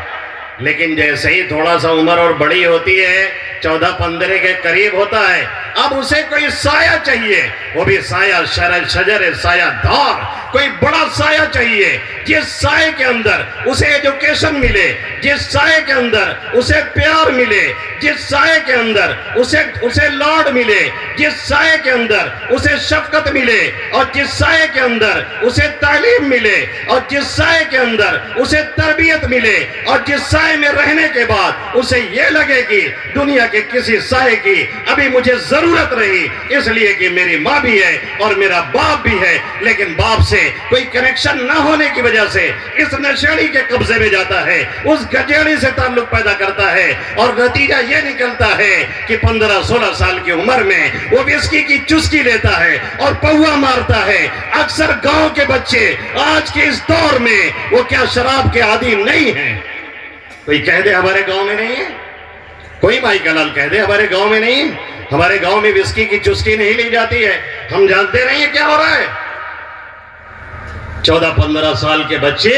لیکن جیسے ہی تھوڑا سا عمر اور بڑی ہوتی ہے، 14-15 کے قریب ہوتا ہے، اب اسے کوئی سایہ چاہیے، وہ بھی سایہ شجر سایہ دار، کوئی بڑا سایہ چاہیے جس سائے کے اندر اسے ایجوکیشن ملے، جس سائے کے اندر اسے پیار ملے، جس سائے کے اندر اسے لاڈ ملے، جس سائے کے اندر اسے شفقت ملے، اور جس سائے کے اندر اسے تعلیم ملے، اور جس سائے کے اندر اسے تربیت ملے، اور جس سائے میں رہنے کے بعد اسے یہ لگے کہ دنیا کے کسی سائے کی ابھی مجھے ضرورت رہی، اس لیے کہ میری ماں بھی ہے اور میرا باپ بھی ہے، لیکن باپ سے کوئی کنیکشن نہ ہونے کی وجہ سے اس نشیڑی کے قبضے میں جاتا ہے، اس گجیڑی سے تعلق پیدا کرتا ہے، اور نتیجہ یہ نکلتا ہے کہ 15-16 سال کی عمر میں وہ وسکی کی چسکی لیتا ہے اور پوا مارتا ہے۔ اکثر گاؤں کے بچے آج کے اس دور میں وہ کیا شراب کے عادی نہیں ہیں؟ کوئی کہہ دے ہمارے گاؤں میں نہیں ہے، کوئی بھائی کا لال کہہ دے ہمارے گاؤں میں نہیں ہے، ہمارے گاؤں میں وسکی کی چسکی نہیں لی جاتی ہے، ہم جانتے نہیں ہیں کیا ہو رہا ہے۔ 14-15 سال کے بچے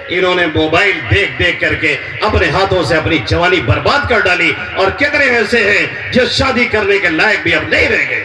انہوں نے موبائل دیکھ کر کے اپنے ہاتھوں سے اپنی جوانی برباد کر ڈالی، اور کتنے ایسے ہیں جو شادی کرنے کے لائق بھی اب نہیں رہ گئے۔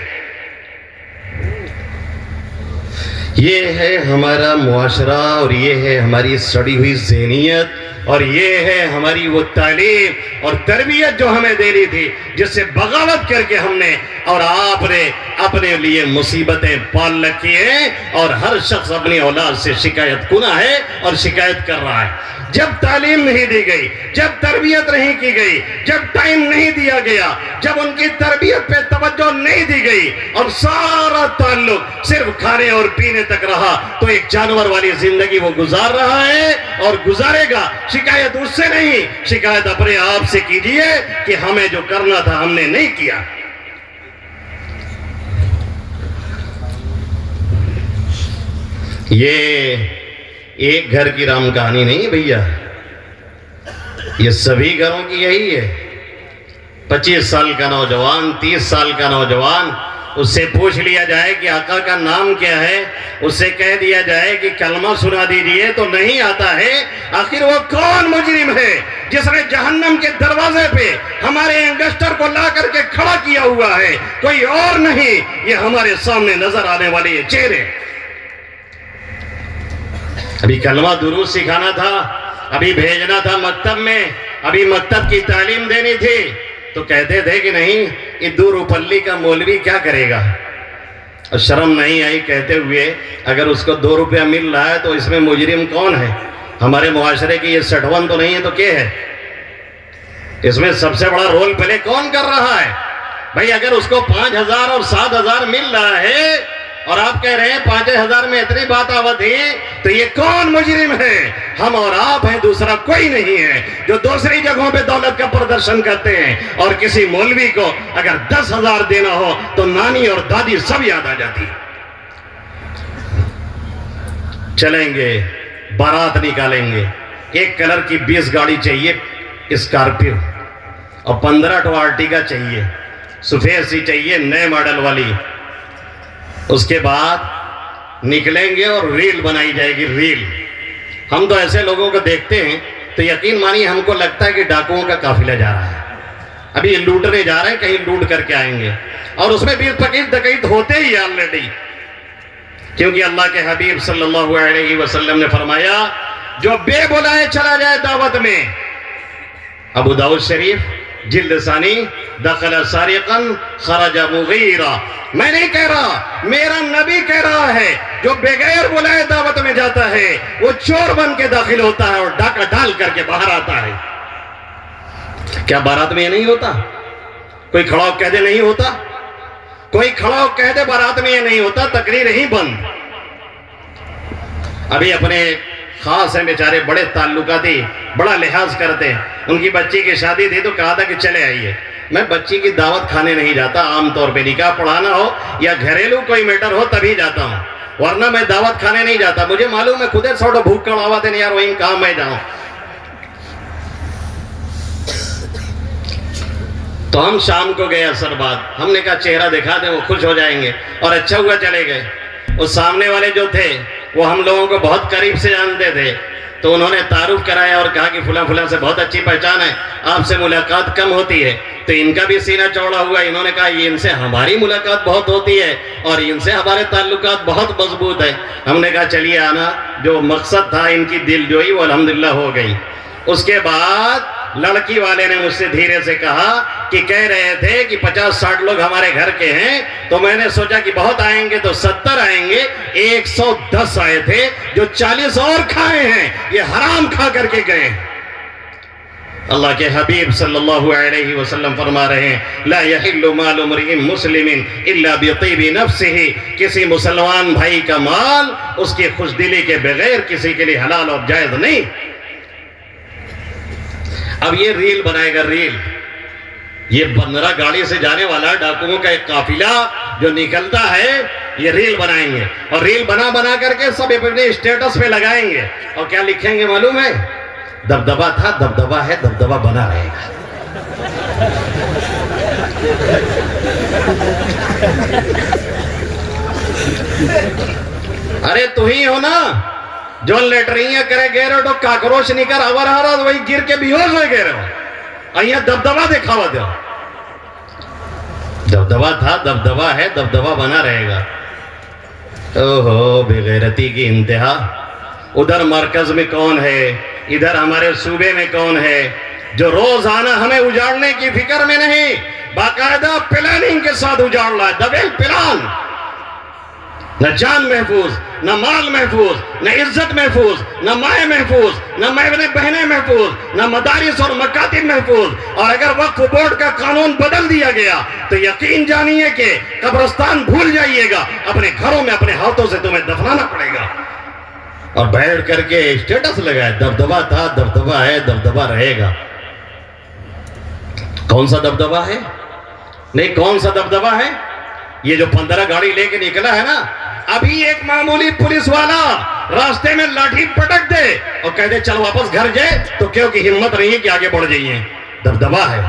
یہ ہے ہمارا معاشرہ، اور یہ ہے ہماری سڑی ہوئی ذہنیت، اور یہ ہے ہماری وہ تعلیم اور تربیت جو ہمیں دینی تھی، جس سے بغاوت کر کے ہم نے اور آپ نے اپنے لیے مصیبتیں پال رکھی ہیں، اور ہر شخص اپنی اولاد سے شکایت کنا ہے اور شکایت کر رہا ہے۔ جب تعلیم نہیں دی گئی، جب تربیت نہیں کی گئی، جب ٹائم نہیں دیا گیا، جب ان کی تربیت پہ توجہ نہیں دی گئی، اور سارا تعلق صرف کھانے اور پینے تک رہا، تو ایک جانور والی زندگی وہ گزار رہا ہے اور گزارے گا۔ شکایت اس سے نہیں، شکایت اپنے آپ سے کیجئے کہ ہمیں جو کرنا تھا ہم نے نہیں کیا۔ یہ ایک گھر کی رام کہانی نہیں ہے بھیا، یہ سبھی گھروں کی یہی ہے۔ 25 سال کا نوجوان، 30 سال کا نوجوان، اس سے پوچھ لیا جائے کہ آقا کا نام کیا ہے، اس سے کہہ دیا جائے کہ کلمہ سنا دیجئے تو نہیں آتا ہے۔ آخر وہ کون مجرم ہے جس نے جہنم کے دروازے پہ ہمارے اینگسٹر کو لا کر کے کھڑا کیا ہوا ہے؟ کوئی اور نہیں، یہ ہمارے سامنے نظر آنے والے یہ چہرے۔ ابھی کلمہ درود سکھانا تھا، ابھی بھیجنا تھا مکتب میں، ابھی مکتب کی تعلیم دینی تھی، تو کہتے تھے کہ نہیں یہ 2 روپلی کا مولوی کیا کرے گا، اور شرم نہیں آئی کہتے ہوئے اگر اس کو 2 روپیہ مل رہا ہے تو اس میں مجرم کون ہے؟ ہمارے معاشرے کی یہ سٹھون تو نہیں ہے تو کیا ہے؟ اس میں سب سے بڑا رول پلے کون کر رہا ہے؟ بھائی اگر اس کو 5,000 اور 7,000 مل رہا ہے اور آپ کہہ رہے ہیں 5,000 میں اتنی بات آوت ہی، تو یہ کون مجرم ہے؟ ہم اور آپ ہیں، دوسرا کوئی نہیں ہے جو دوسری جگہوں پہ دولت کا پردرشن کرتے ہیں، اور کسی مولوی کو اگر 10,000 دینا ہو تو نانی اور دادی سب یاد آ جاتی۔ چلیں گے، بارات نکالیں گے، 1 کلر کی 20 گاڑی چاہیے اسکارپیو، اور 15 آرٹیگا چاہیے، سفید سی چاہیے نئے ماڈل والی۔ اس کے بعد نکلیں گے اور ریل بنائی جائے گی، ریل۔ ہم تو ایسے لوگوں کو دیکھتے ہیں تو یقین مانی ہم کو لگتا ہے کہ ڈاکوؤں کا قافلہ جا رہا ہے، ابھی یہ لوٹنے جا رہے ہیں، کہیں لوٹ کر کے آئیں گے، اور اس میں بھی فقیر ڈکیت ہوتے ہی آلریڈی، کیونکہ اللہ کے حبیب صلی اللہ علیہ وسلم نے فرمایا جو بے بلائے چلا جائے دعوت میں، ابو داؤد شریف جلد ثانی، دخل سارقا خرج مغیرا، میں نہیں کہہ رہا، میرا نبی کہہ رہا ہے جو بغیر بلائے دعوت میں جاتا ہے وہ چور بن کے داخل ہوتا ہے اور ڈاکہ ڈال کر کے باہر آتا ہے۔ کیا بارات میں یہ نہیں ہوتا؟ کوئی کھڑا ہو کہہ دے نہیں ہوتا، کوئی کھڑا ہو کہہ دے بارات میں یہ نہیں ہوتا، تقریر ہی بند۔ ابھی اپنے خاص ہیں بیچارے، بڑے تعلقاتی، بڑا لحاظ کرتے ہیں، ان کی بچی کی شادی تھی تو کہا تھا کہ چلے آئیے۔ میں بچی کی دعوت کھانے نہیں جاتا، عام طور پہ نکاح پڑھانا ہو یا گھریلو کوئی میٹر ہو تبھی جاتا ہوں، ورنہ میں دعوت کھانے نہیں جاتا، مجھے معلوم ہے خودے سوٹو بھوک کڑا ہوا تھے نہیں یار وہیں کام میں جاؤں۔ تو ہم شام کو گئے عصر بعد، ہم نے کہا چہرہ دکھا دیں وہ خوش ہو جائیں گے، اور اچھا ہوا چلے گئے۔ وہ سامنے والے جو تھے وہ ہم لوگوں کو بہت قریب سے جانتے تھے، تو انہوں نے تعارف کرایا اور کہا کہ فلاں فلاں سے بہت اچھی پہچان ہے، آپ سے ملاقات کم ہوتی ہے، تو ان کا بھی سینہ چوڑا ہوا، انہوں نے کہا یہ ان سے ہماری ملاقات بہت ہوتی ہے اور ان سے ہمارے تعلقات بہت مضبوط ہے۔ ہم نے کہا چلیے آنا، جو مقصد تھا ان کی دل جوئی وہ الحمدللہ ہو گئی۔ اس کے بعد لڑکی والے نے مجھ سے دھیرے سے کہا کہ کہہ رہے تھے کہ 50-60 لوگ ہمارے گھر کے ہیں، تو میں نے سوچا کہ بہت آئیں گے تو 70 آئیں گے، 110 آئے تھے جو 40 اور کھائے ہیں، یہ حرام کھا کر کے گئے۔ اللہ کے حبیب صلی اللہ علیہ وسلم فرما رہے ہیں لا یحل مال امرئ مسلم الا بطیب نفسہ، کسی مسلمان بھائی کا مال اس کی خوش دلی کے بغیر کسی کے لیے حلال اور جائز نہیں۔ اب یہ ریل بنائے گا، ریل، یہ 15 گاڑی سے جانے والا ڈاکوؤں کا ایک قافلہ جو نکلتا ہے، یہ ریل بنائیں گے، اور ریل بنا بنا کر کے سب اپنے اسٹیٹس پہ لگائیں گے، اور کیا لکھیں گے معلوم ہے؟ دبدبا تھا، دبدبا ہے، دبدبا بنا رہے گا۔ ارے تو ہی ہو نا جو لیٹرین کرے گئے رہو تو کاکروچ نکر آور آ رہا وہی گر کے بیہوش ہوئے گئے رہو، અહીંયા دبدبا دکھاوا دیا۔ دبدبا تھا، دبدبا ہے، دبدبا بنا رہے گا۔ اوہو بے غیرتی کی انتہا۔ ادھر مرکز میں کون ہے، ادھر ہمارے صوبے میں کون ہے جو روزانہ ہمیں اجاڑنے کی فکر میں نہیں، باقاعدہ پلاننگ کے ساتھ اجاڑ رہا ہے، ڈبل پلان۔ نہ جان محفوظ، نہ مال محفوظ، نہ عزت محفوظ، نہ مائیں محفوظ، نہ بہنیں محفوظ، نہ مدارس اور مکاتب محفوظ۔ اور اگر وقف بورڈ کا قانون بدل دیا گیا تو یقین جانیے کہ قبرستان بھول جائیے گا، اپنے گھروں میں اپنے ہاتھوں سے تمہیں دفنانا پڑے گا۔ اور بیٹھ کر کے اسٹیٹس لگائے دبدبا تھا، دبدبا ہے، دبدبا رہے گا۔ کون سا دبدبا ہے؟ نہیں، کون سا دبدبا ہے؟ یہ جو 15 گاڑی لے کے نکلا ہے نا، ابھی ایک معمولی پولیس والا راستے میں لاٹھی پٹک دے اور کہہ دے چل واپس گھر جائے تو کیوں کی ہمت نہیں ہے کہ آگے بڑھ جائیے، دبدبا ہے۔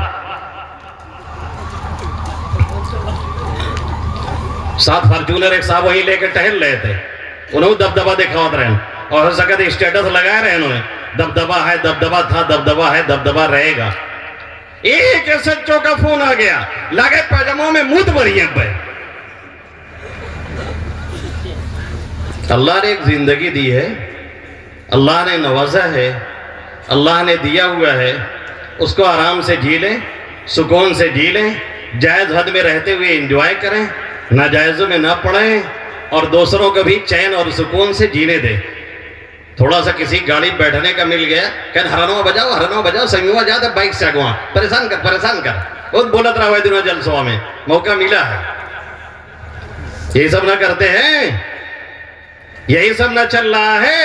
ساتھ فارچونر ایک صاحب وہیں لے کے ٹہل رہے تھے، انہوں دبدبا دکھاوت رہے ہیں اور ہو سکتا ہے اسٹیٹس لگائے رہے انہوں نے، دبدبا ہے، دبدبا تھا، دبدبا ہے، دبدبا رہے گا۔ ایک ایس ایچ او کا فون آ گیا، لگے پیجاموں میں موت بھری ہیں پہ۔ اللہ نے ایک زندگی دی ہے، اللہ نے نوازا ہے، اللہ نے دیا ہوا ہے، اس کو آرام سے جی لیں، سکون سے جی لیں، جائز حد میں رہتے ہوئے انجوائے کریں، ناجائزوں میں نہ پڑیں، اور دوسروں کو بھی چین اور سکون سے جینے دیں۔ تھوڑا سا کسی گاڑی بیٹھنے کا مل گیا، کہن ہرنوا بجاؤ سنگوا جاتا بائک سے اگوا، پریشان کر بہت بولت رہا ہوئے دنوں جلسوں میں، موقع ملا ہے۔ یہی سب نہ کرتے ہیں، یہی سب نہ چل رہا ہے۔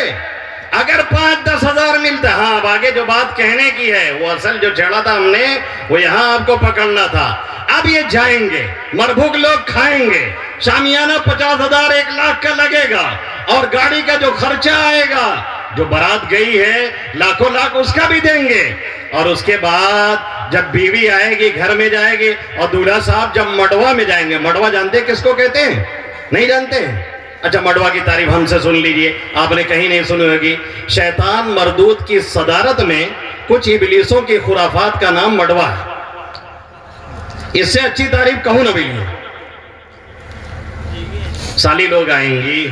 اگر 5-10 ہزار ملتا، ہاں اب آگے جو بات کہنے کی ہے وہ اصل جو چھیڑا تھا ہم نے وہ یہاں آپ کو پکڑنا تھا۔ اب یہ جائیں گے، مربھوک لوگ کھائیں گے، شامیانہ 50,000 1 لاکھ کا لگے گا، اور گاڑی کا جو خرچہ آئے گا، جو بارات گئی ہے لاکھوں لاکھ اس کا بھی دیں گے۔ اور اس کے بعد جب بیوی آئے گی گھر میں جائے گی، اور دولہا صاحب جب مڑوا میں جائیں گے، مڑوا جانتے ہیں کس کو کہتے ہیں؟ نہیں جانتے ہیں؟ اچھا مڑوا کی تعریف ہم سے سن لیجئے، آپ نے کہیں نہیں سنی ہوگی۔ شیطان مردود کی صدارت میں کچھ ابلیسوں کی خرافات کا نام مڑوا ہے، اس سے اچھی تعریف کہوں نہ ملی۔ سالی لوگ آئیں گی،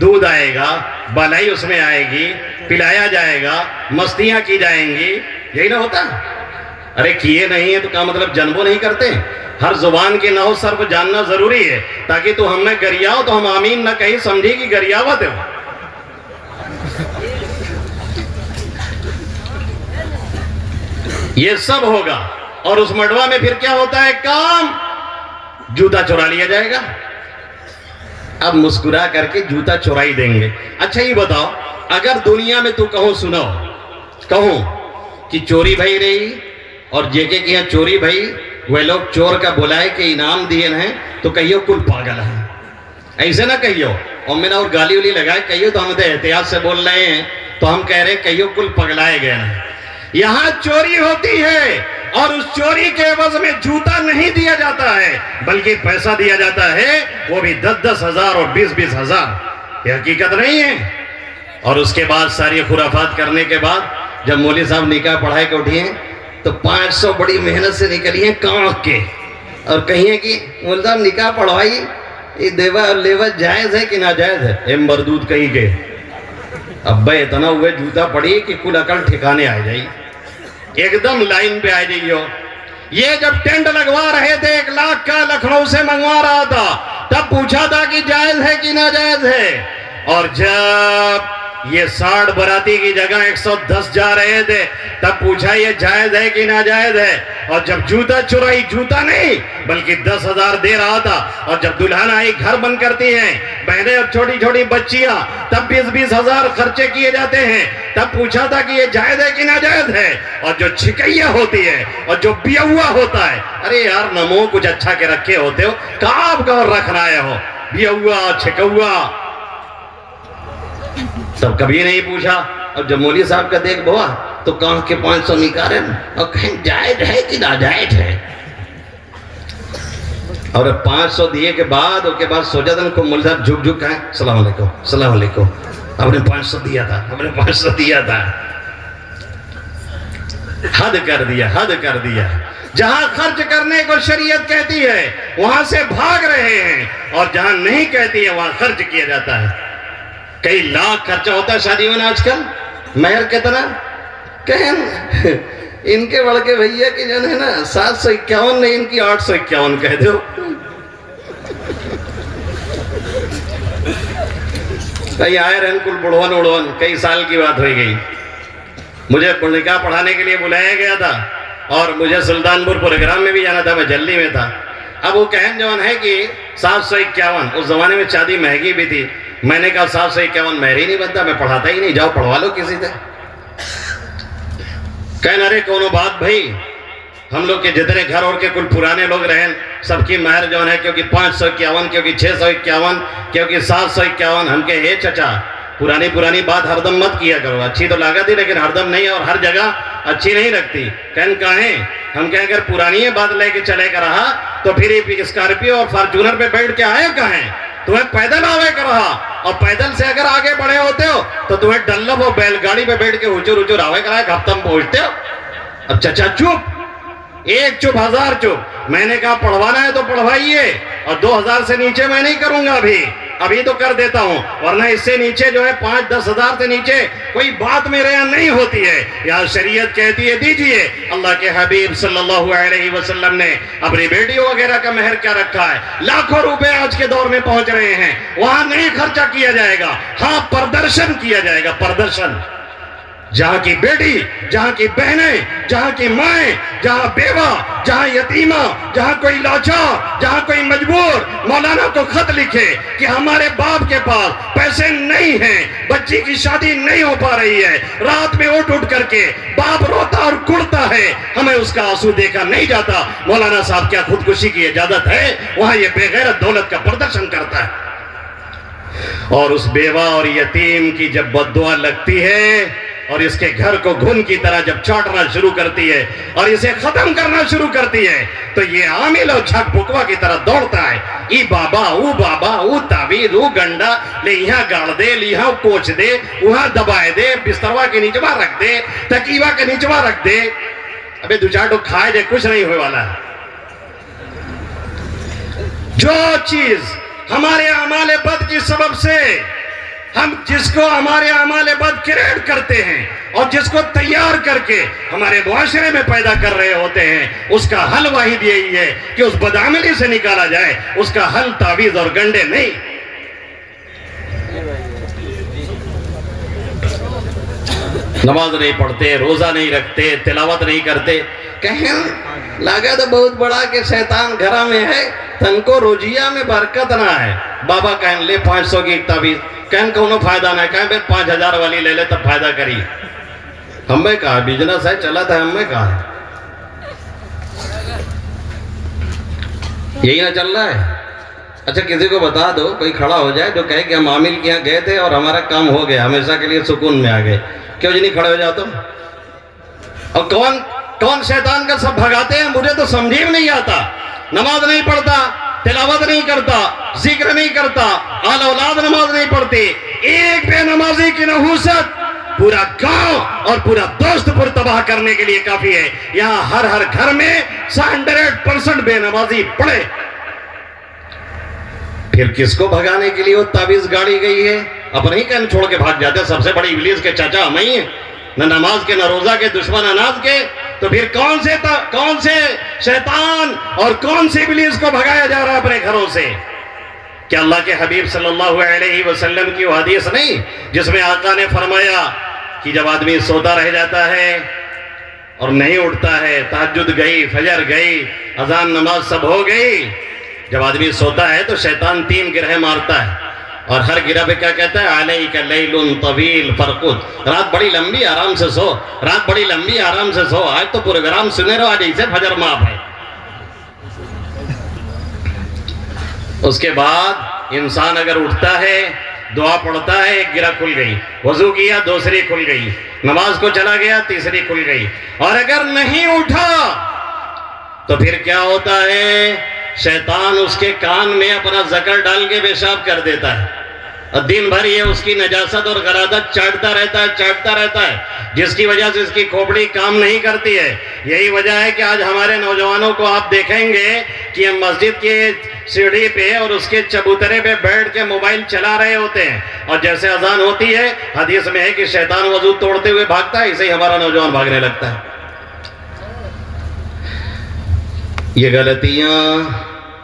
دودھ آئے گا، بالائی اس میں آئے گی، پلایا جائے گا، مستیاں کی جائیں گی، یہی نہ ہوتا؟ ارے کیے نہیں ہے تو کیا مطلب جنبو نہیں کرتے؟ ہر زبان کے نحو صرف جاننا ضروری ہے، تاکہ تو ہم میں گریاؤ تو ہم آمین نہ کہیں سمجھے کہ گریاوت ہے۔ یہ سب ہوگا، اور اس مڑوا میں پھر کیا ہوتا ہے کام؟ جوتا چورا لیا جائے گا۔ اب مسکرا کر کے جوتا چورائی دیں گے۔ اچھا یہ بتاؤ، اگر دنیا میں تو کہوں کہ چوری بھائی رہی، اور جے کے یہاں چوری بھائی، وہ لوگ چور کا بلائے کہ انعام دیے ہیں، تو کہیو کل پاگل ہیں، ایسے نہ کہیو، اور میں نے اور گالی ولی لگائے کہیو تو ہم تو احتیاط سے بول رہے ہیں، تو ہم کہہ رہے ہیں کہیو کل پگلائے گئے ہیں۔ یہاں چوری ہوتی ہے، اور اس چوری کے عوض میں جوتا نہیں دیا جاتا ہے، بلکہ پیسہ دیا جاتا ہے، وہ بھی 10-10 ہزار اور 20-20 ہزار۔ یہ حقیقت نہیں ہے۔ اور اس کے بعد ساری خرافات کرنے کے بعد جب مولوی صاحب نکاح پڑھائی کے اٹھی ہیں تو 500 بڑی محنت سے نکلی ہیں کانک کے، اور کہیں کہ مولوی صاحب نکاح پڑھوائی، یہ دیوا اور لیوا جائز ہے کہ ناجائز ہے؟ اے مردود کہیں کے ابا اتنا ہوئے جوتا پڑی کہ کل عقل ٹھکانے آ جائی، ایک دم لائن پہ آ جائیو۔ یہ جب ٹینٹ لگوا رہے تھے 1 لاکھ کا، لکھنؤ سے منگوا رہا تھا، تب پوچھا تھا کہ جائز ہے کہ ناجائز ہے، اور جب یہ 60 براتی کی جگہ 110 جا رہے تھے تب پوچھا یہ جائز ہے کہ ناجائز ہے، اور جب جوتا چرائی، جوتا نہیں بلکہ 10,000 دے رہا تھا، اور جب دلہن آئی گھر بند کرتی ہیں بہنیں اور چھوٹی چھوٹی بچیاں، تب 20-20 ہزار خرچے کیے جاتے ہیں، تب پوچھا تھا کہ یہ جائز ہے کہ ناجائز ہے۔ اور جو چھکیہ ہوتی ہے اور جو بیوہ ہوتا ہے، ارے یار نمو کچھ اچھا کے رکھے ہوتے ہو، کعب کا اور رکھنا آئے ہو، بیوہ چھکوہ، تب کبھی نہیں پوچھا۔ اور جب مولوی صاحب کا دیکھ بوا تو کہاں کے 500 نکارے اور کہیں جائز ہے کہ ناجائز ہے، اور 500 دیے کے بعد اس کے بعد سوچا تھا کو مولوی صاحب جھک کہیں السلام علیکم السلام علیکم، ہم نے 500 دیا تھا، ہم نے 500 دیا تھا۔ حد کر دیا۔ جہاں خرچ کرنے کو شریعت کہتی ہے وہاں سے بھاگ رہے ہیں، اور جہاں نہیں کہتی ہے وہاں خرچ کیا جاتا ہے۔ کئی لاکھ خرچہ ہوتا ہے شادیوں میں آج کل، مہر کتنا کہیں ان کے بڑکے بھئیہ کی جو ہے نا 751 نہیں، ان کی 851 کہہ دو۔ کئی آئے رہن کل بڑھون اڑون، کئی سال کی بات ہوئی گئی، مجھے نکاح پڑھانے کے لیے بلایا گیا تھا، اور مجھے سلطان پور پروگرام میں بھی جانا تھا، میں جلدی میں تھا۔ اب وہ کہن جوان ہے کہ 751، اس زمانے میں شادی مہنگی بھی تھی، میں نے کہا 751 مہر ہی نہیں بنتا، میں پڑھاتا ہی نہیں، جاؤ پڑھوا لو کسی سے۔ کہنا ارے کونو بات بھائی، ہم لوگ کے جتنے گھر اور کے کل پرانے لوگ رہیں سب کی مہر جو ہے کیونکہ 551، کیونکہ 651، کیونکہ 751، ہم کہ اے چچا پرانی بات ہر دم مت کیا کرو، اچھی تو لاگت ہی لیکن ہر دم نہیں، اور ہر جگہ اچھی نہیں رکھتی۔ کہن کہیں ہم کہیں اگر پرانی بات لے کے چلے کر رہا تو پھر اسکارپیو اور فارچونر پہ بیٹھ کے آئے کہیں، تمہیں پیدل آوے کر رہا، اور پیدل سے اگر آگے بڑھے ہوتے ہو تو تمہیں ڈلب اور بیل گاڑی پہ بیٹھ کے اچور آوے کر رہا ہے، ہفتہ میں پہنچتے ہو۔ اب چچا چپ، 1 چپ 1000 چپ، میں نے کہا پڑھوانا ہے تو پڑھوائیے، اور 2000 سے نیچے میں نہیں کروں گا ابھی۔ ابھی تو کر دیتا ہوں، ورنہ اس سے نیچے جو ہے 5-10 ہزار سے نیچے کوئی بات میرے یہاں نہیں ہوتی ہے۔ یہاں شریعت کہتی ہے دیجئے۔ اللہ کے حبیب صلی اللہ علیہ وسلم نے اپنی بیٹیوں وغیرہ کا مہر کیا رکھا ہے؟ لاکھوں روپے آج کے دور میں پہنچ رہے ہیں، وہاں نہیں خرچہ کیا جائے گا، ہاں پردرشن کیا جائے گا، پردرشن۔ جہاں کی بیٹی، جہاں کی بہنیں، جہاں کی مائیں، جہاں بیوہ، جہاں یتیمہ، جہاں کوئی لاچار، جہاں کوئی مجبور مولانا کو خط لکھے کہ ہمارے باپ کے پاس پیسے نہیں ہیں، بچی کی شادی نہیں ہو پا رہی ہے، رات میں اٹھ کر کے باپ روتا اور کڑتا ہے، ہمیں اس کا آنسو دیکھا نہیں جاتا، مولانا صاحب کیا خودکشی کی اجازت ہے؟ وہاں یہ بے غیرت دولت کا پردرشن کرتا ہے۔ اور اس بیوہ اور یتیم کی جب بددعا لگتی ہے اور اس کے گھر کو گھن کی طرح جب چاٹنا شروع کرتی ہے اور اسے ختم کرنا شروع کرتی ہے تو یہ عامل اور جھک بکوا کی طرح دوڑتا ہے۔ ای بابا او تعویذ او گنڈا لے یہاں گاڑ دے، لے یہاں کوچ دے، وہاں دبائے دے، بستروا کے نیچوا رکھ دے، تکیوا کے نیچوا رکھ دے۔ ابے دو چار تو کھائے دے، کچھ نہیں ہوئے والا ہے۔ جو چیز ہمارے اعمال بد کی سبب سے ہم جس کو ہمارے اعمال بد کریٹ کرتے ہیں اور جس کو تیار کر کے ہمارے معاشرے میں پیدا کر رہے ہوتے ہیں، اس کا حل واحد یہی ہے کہ اس بدعملی سے نکالا جائے، اس کا حل تعویذ اور گنڈے نہیں۔ نماز نہیں پڑھتے، روزہ نہیں رکھتے، تلاوت نہیں کرتے، کہیں لگا تو بہت بڑا کہ شیطان گھرہ میں ہے، تن کو روجیہ میں برکت نہ ہے۔ بابا کہیں لے 500 کی ایک تعویذ، کہیں کونوں فائدہ نہ ہے، کہیں 5000 والی لے لے تب فائدہ کری۔ ہم میں کہا بزنس ہے چلا تھا، ہم میں کہا یہی نہ چل رہا ہے۔ اچھا کسی کو بتا دو، کوئی کھڑا ہو جائے جو کہے کہ ہم عامل کے یہاں گئے تھے اور ہمارا کام ہو گیا، ہمیشہ کے لیے سکون میں آ گئے، کیوں جی نہیں کھڑے ہو جاؤ تم؟ اور کون شیطان کا سب بھگاتے ہیں؟ مجھے تو سمجھ میں نہیں آتا۔ نماز نہیں پڑھتا، تلاوت نہیں کرتا، ذکر نہیں کرتا، آل اولاد نماز نہیں پڑھتی، ایک بے نمازی کی نحوست پورا گاؤں اور پورا دوست پر تباہ کرنے کے لیے کافی ہے۔ یہاں ہر گھر میں 100% بے نمازی پڑے۔ پھر کس کو بھگانے کے لیے وہ تعویذ گاڑی گئی ہے؟ اپنے ہی کہنے چھوڑ کے بھاگ جاتے، سب سے بڑی ابلیس کے چاچا ہم ہی ہیں، نہ نماز کے نہ روزہ کے، دشمن اناز کے۔ تو پھر کون سے شیطان اور کون سے ابلیس کو بھگایا جا رہا ہے اپنے گھروں سے؟ کہ اللہ کے حبیب صلی اللہ علیہ وسلم کی وہ حدیث نہیں جس میں آقا نے فرمایا کہ جب آدمی سوتا رہ جاتا ہے اور نہیں اٹھتا ہے، تہجد گئی، فجر گئی، اذان نماز سب ہو گئی، جب آدمی سوتا ہے تو شیطان 3 گرہ مارتا ہے، اور ہر گرہ پہ کیا کہتا ہے؟ علیک لیل طویل فرقد، رات بڑی لمبی آرام سے سو، رات بڑی لمبی آرام سے سو، آج تو پروگرام سنے رہو، آج اسے فجر معاف ہے۔ اس کے بعد انسان اگر اٹھتا ہے، دعا پڑھتا ہے، ایک گرہ کھل گئی، وضو کیا دوسری کھل گئی، نماز کو چلا گیا تیسری کھل گئی، اور اگر نہیں اٹھا تو پھر کیا ہوتا ہے؟ شیطان اس کے کان میں اپنا ذکر ڈال کے پیشاب کر دیتا ہے، اور دن بھر یہ اس کی نجاست اور غرادت چاٹتا رہتا ہے، جس کی وجہ سے اس کی کھوپڑی کام نہیں کرتی ہے۔ یہی وجہ ہے کہ آج ہمارے نوجوانوں کو آپ دیکھیں گے کہ مسجد کے سیڑھی پہ اور اس کے چبوترے پہ بیٹھ کے موبائل چلا رہے ہوتے ہیں، اور جیسے اذان ہوتی ہے حدیث میں ہے کہ شیطان وضو توڑتے ہوئے بھاگتا ہے، اسے ہی ہمارا نوجوان بھاگنے لگتا ہے۔ یہ غلطیاں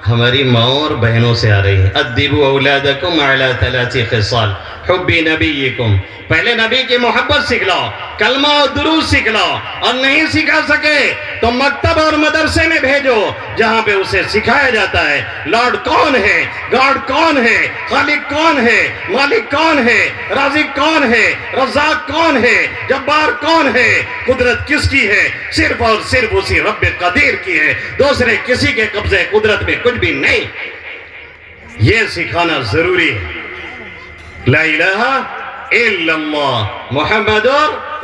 ہماری ماؤں اور بہنوں سے آ رہی ہیں۔ ادبوا اولادکم علی 3 خصال حب نبیکم، پہلے نبی کی محبت سکھ لاؤ، کلمہ اور درود سکھ لاؤ، اور نہیں سکھا سکے تو مکتب اور مدرسے میں بھیجو جہاں پہ اسے سکھایا جاتا ہے لارڈ کون ہے، گاڈ کون ہے، خالق کون ہے، مالک کون ہے، رازق کون ہے، رزاق کون ہے، جبار کون ہے، قدرت کس کی ہے؟ صرف اور صرف اسی رب قدیر کی ہے، دوسرے کسی کے قبضے قدرت میں کچھ بھی نہیں۔ یہ سکھانا ضروری ہے۔ لا الہ الا اللہ محمد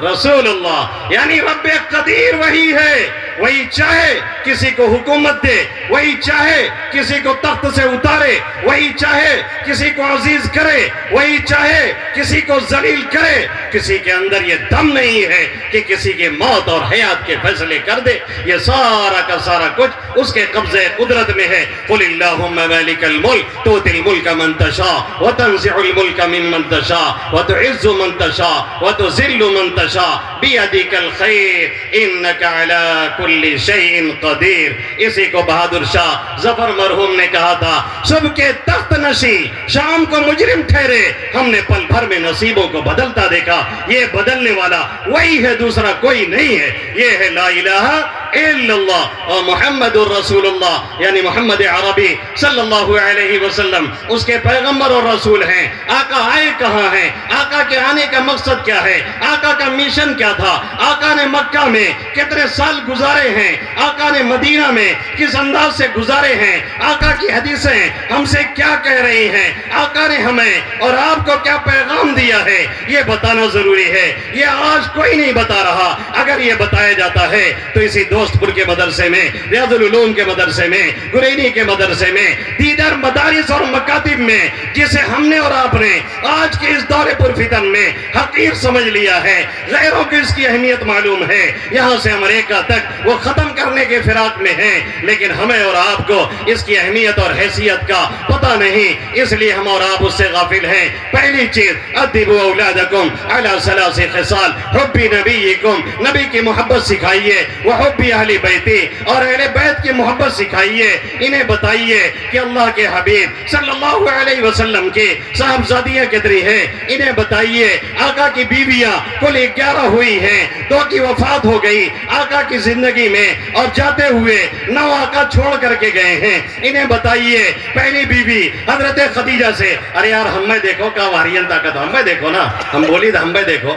رسول اللہ، یعنی رب قدیر وہی ہے، وہی چاہے کسی کو حکومت دے، وہی چاہے کسی کو تخت سے اتارے، وہی چاہے کسی کو عزیز کرے، وہی چاہے کسی کو ذلیل کرے. کسی کے اندر یہ دم نہیں ہے کہ کسی کی موت اور حیات کے فیصلے کر دے. یہ سارا کا سارا کچھ اس کے قبضے قدرت میں ہے. قل اللہم مالک الملک تؤتی الملک من تشاء وتنزع الملک ممن تشاء وتعز من تشاء وتذل من تشاء بیدک الخیر انک علی کل شیء قدیر. اسی کو بہادر شاہ ظفر مرحوم نے کہا تھا، صبح کے تخت نشین شام کو مجرم ٹھہرے، ہم نے پل بھر میں نصیبوں کو بدلتا دیکھا. یہ بدلنے والا وہی ہے، دوسرا کوئی نہیں ہے. یہ ہے لا الہ الا اللہ اور محمد الرسول اللہ، یعنی محمد عربی صلی اللہ علیہ وسلم اس کے پیغمبر اور رسول ہیں. آقا آئے کہاں ہیں؟ آقا کے آنے کا مقصد کیا ہے؟ آقا کا میشن کیا تھا؟ آقا نے مکہ میں کتنے سال گزارے ہیں؟ آقا نے مدینہ میں کس انداز سے گزارے ہیں؟ آقا کی حدیثیں ہم سے کیا کہہ رہی ہیں؟ آقا نے ہمیں اور آپ کو کیا پیغام دیا ہے؟ یہ بتانا ضروری ہے. یہ آج کوئی نہیں بتا رہا. اگر یہ بتایا جاتا ہے تو اسی دوست پور کے مدرسے میں، ریاض العلوم کے مدرسے میں، گرینی کے مدرسے میں، دیگر مدارس اور مکاتب میں، جسے ہم نے اور آپ نے آج کے اس دور پر فتن میں حقیر سمجھ لیا ہے، غیروں کو اس کی اہمیت معلوم ہے، یہاں سے امریکہ تک وہ ختم کرنے کے فراق میں ہیں، لیکن ہمیں اور آپ کو اس کی اہمیت اور حیثیت کا پتہ نہیں، اس لیے ہم اور آپ اس سے غافل ہیں. پہلی چیز، ادبوا اولادکم علی ثلاث خصال، حب نبیکم، نبی کی محبت سکھائیے، وحب اہل بیتی، اور اہل بیت کی محبت سکھائیے. انہیں بتائیے کہ اللہ کے حبیب صلی اللہ علیہ وسلم کی صاحبزادیاں کتنی ہیں. انہیں بتائیے آقا کی بیویاں کل 11 ہوئی ہیں، 2 کی وفات ہو گئی آقا کی زندگی میں، اور جاتے ہوئے 9 آقا چھوڑ کر کے گئے ہیں. انہیں بتائیے پہلی بیوی حضرت خدیجہ سے، ارے یار ہمیں دیکھو کا واریاں طاقت، ہمیں دیکھو نا، ہم بولی تھا ہمیں دیکھو،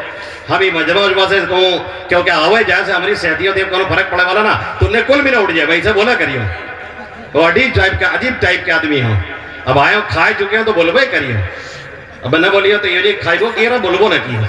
ہمیں مجمع سے کہوں کیونکہ آوے جیسے ہماری صحتیوں دیو کنو فرق پڑے والا نا، تو نے کل بھی نہ اٹھ جائے بھائی سے بولا کریو. وہ عجیب ٹائپ کے آدمی ہوں. اب آئے ہو کھائے چکے ہیں تو بولو بھائی کریو، اب نہ بولیے تو یہ جی کھائی وہ کیا رہا بولو نہ کیا.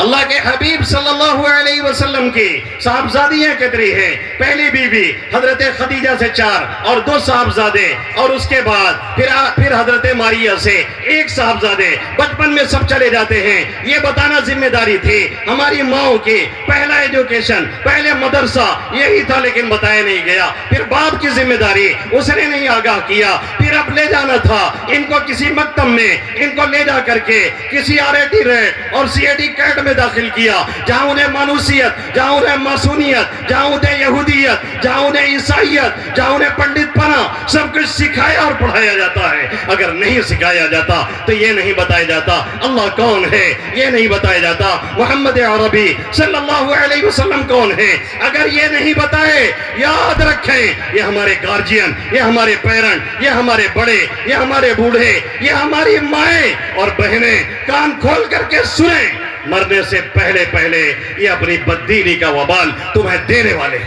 اللہ کے حبیب صلی اللہ علیہ وسلم کی صاحبزادیاں کتنی ہیں؟ پہلی بیوی حضرت خدیجہ سے 4 اور 2 صاحبزادے، اور اس کے بعد پھر حضرت ماریہ سے 1 صاحبزادے. بچپن میں سب چلے جاتے ہیں. یہ بتانا ذمہ داری تھی ہماری ماؤں کی. پہلا ایجوکیشن، پہلے مدرسہ یہی تھا، لیکن بتایا نہیں گیا. پھر باپ کی ذمہ داری، اس نے نہیں آگاہ کیا. پھر اب لے جانا تھا ان کو کسی مکتب میں، ان کو لے جا کر کے کسی RIT ریٹ اور CIT کیٹ میں داخل کیا، جہاں انہیں مانوسیت، جہاں انہیں ماسونیت، جہاں انہیں یہودیت، جہاں انہیں عیسائیت، جہاں انہیں پنڈت پنا سب کچھ سکھایا اور پڑھایا جاتا ہے. اگر نہیں سکھایا جاتا تو یہ نہیں بتایا جاتا اللہ کون ہے، یہ نہیں بتایا جاتا محمد عربی صلی اللہ علیہ وسلم کون ہے. اگر یہ نہیں بتائے، یاد رکھیں یہ ہمارے گارجین، یہ ہمارے پیرنٹ، یہ ہمارے بڑے، یہ ہمارے بوڑھے، یہ ہماری مائیں اور بہنیں کان کھول کر کے سنیں، مرنے سے پہلے یہ اپنی بددینی کا وبال تمہیں دینے والے.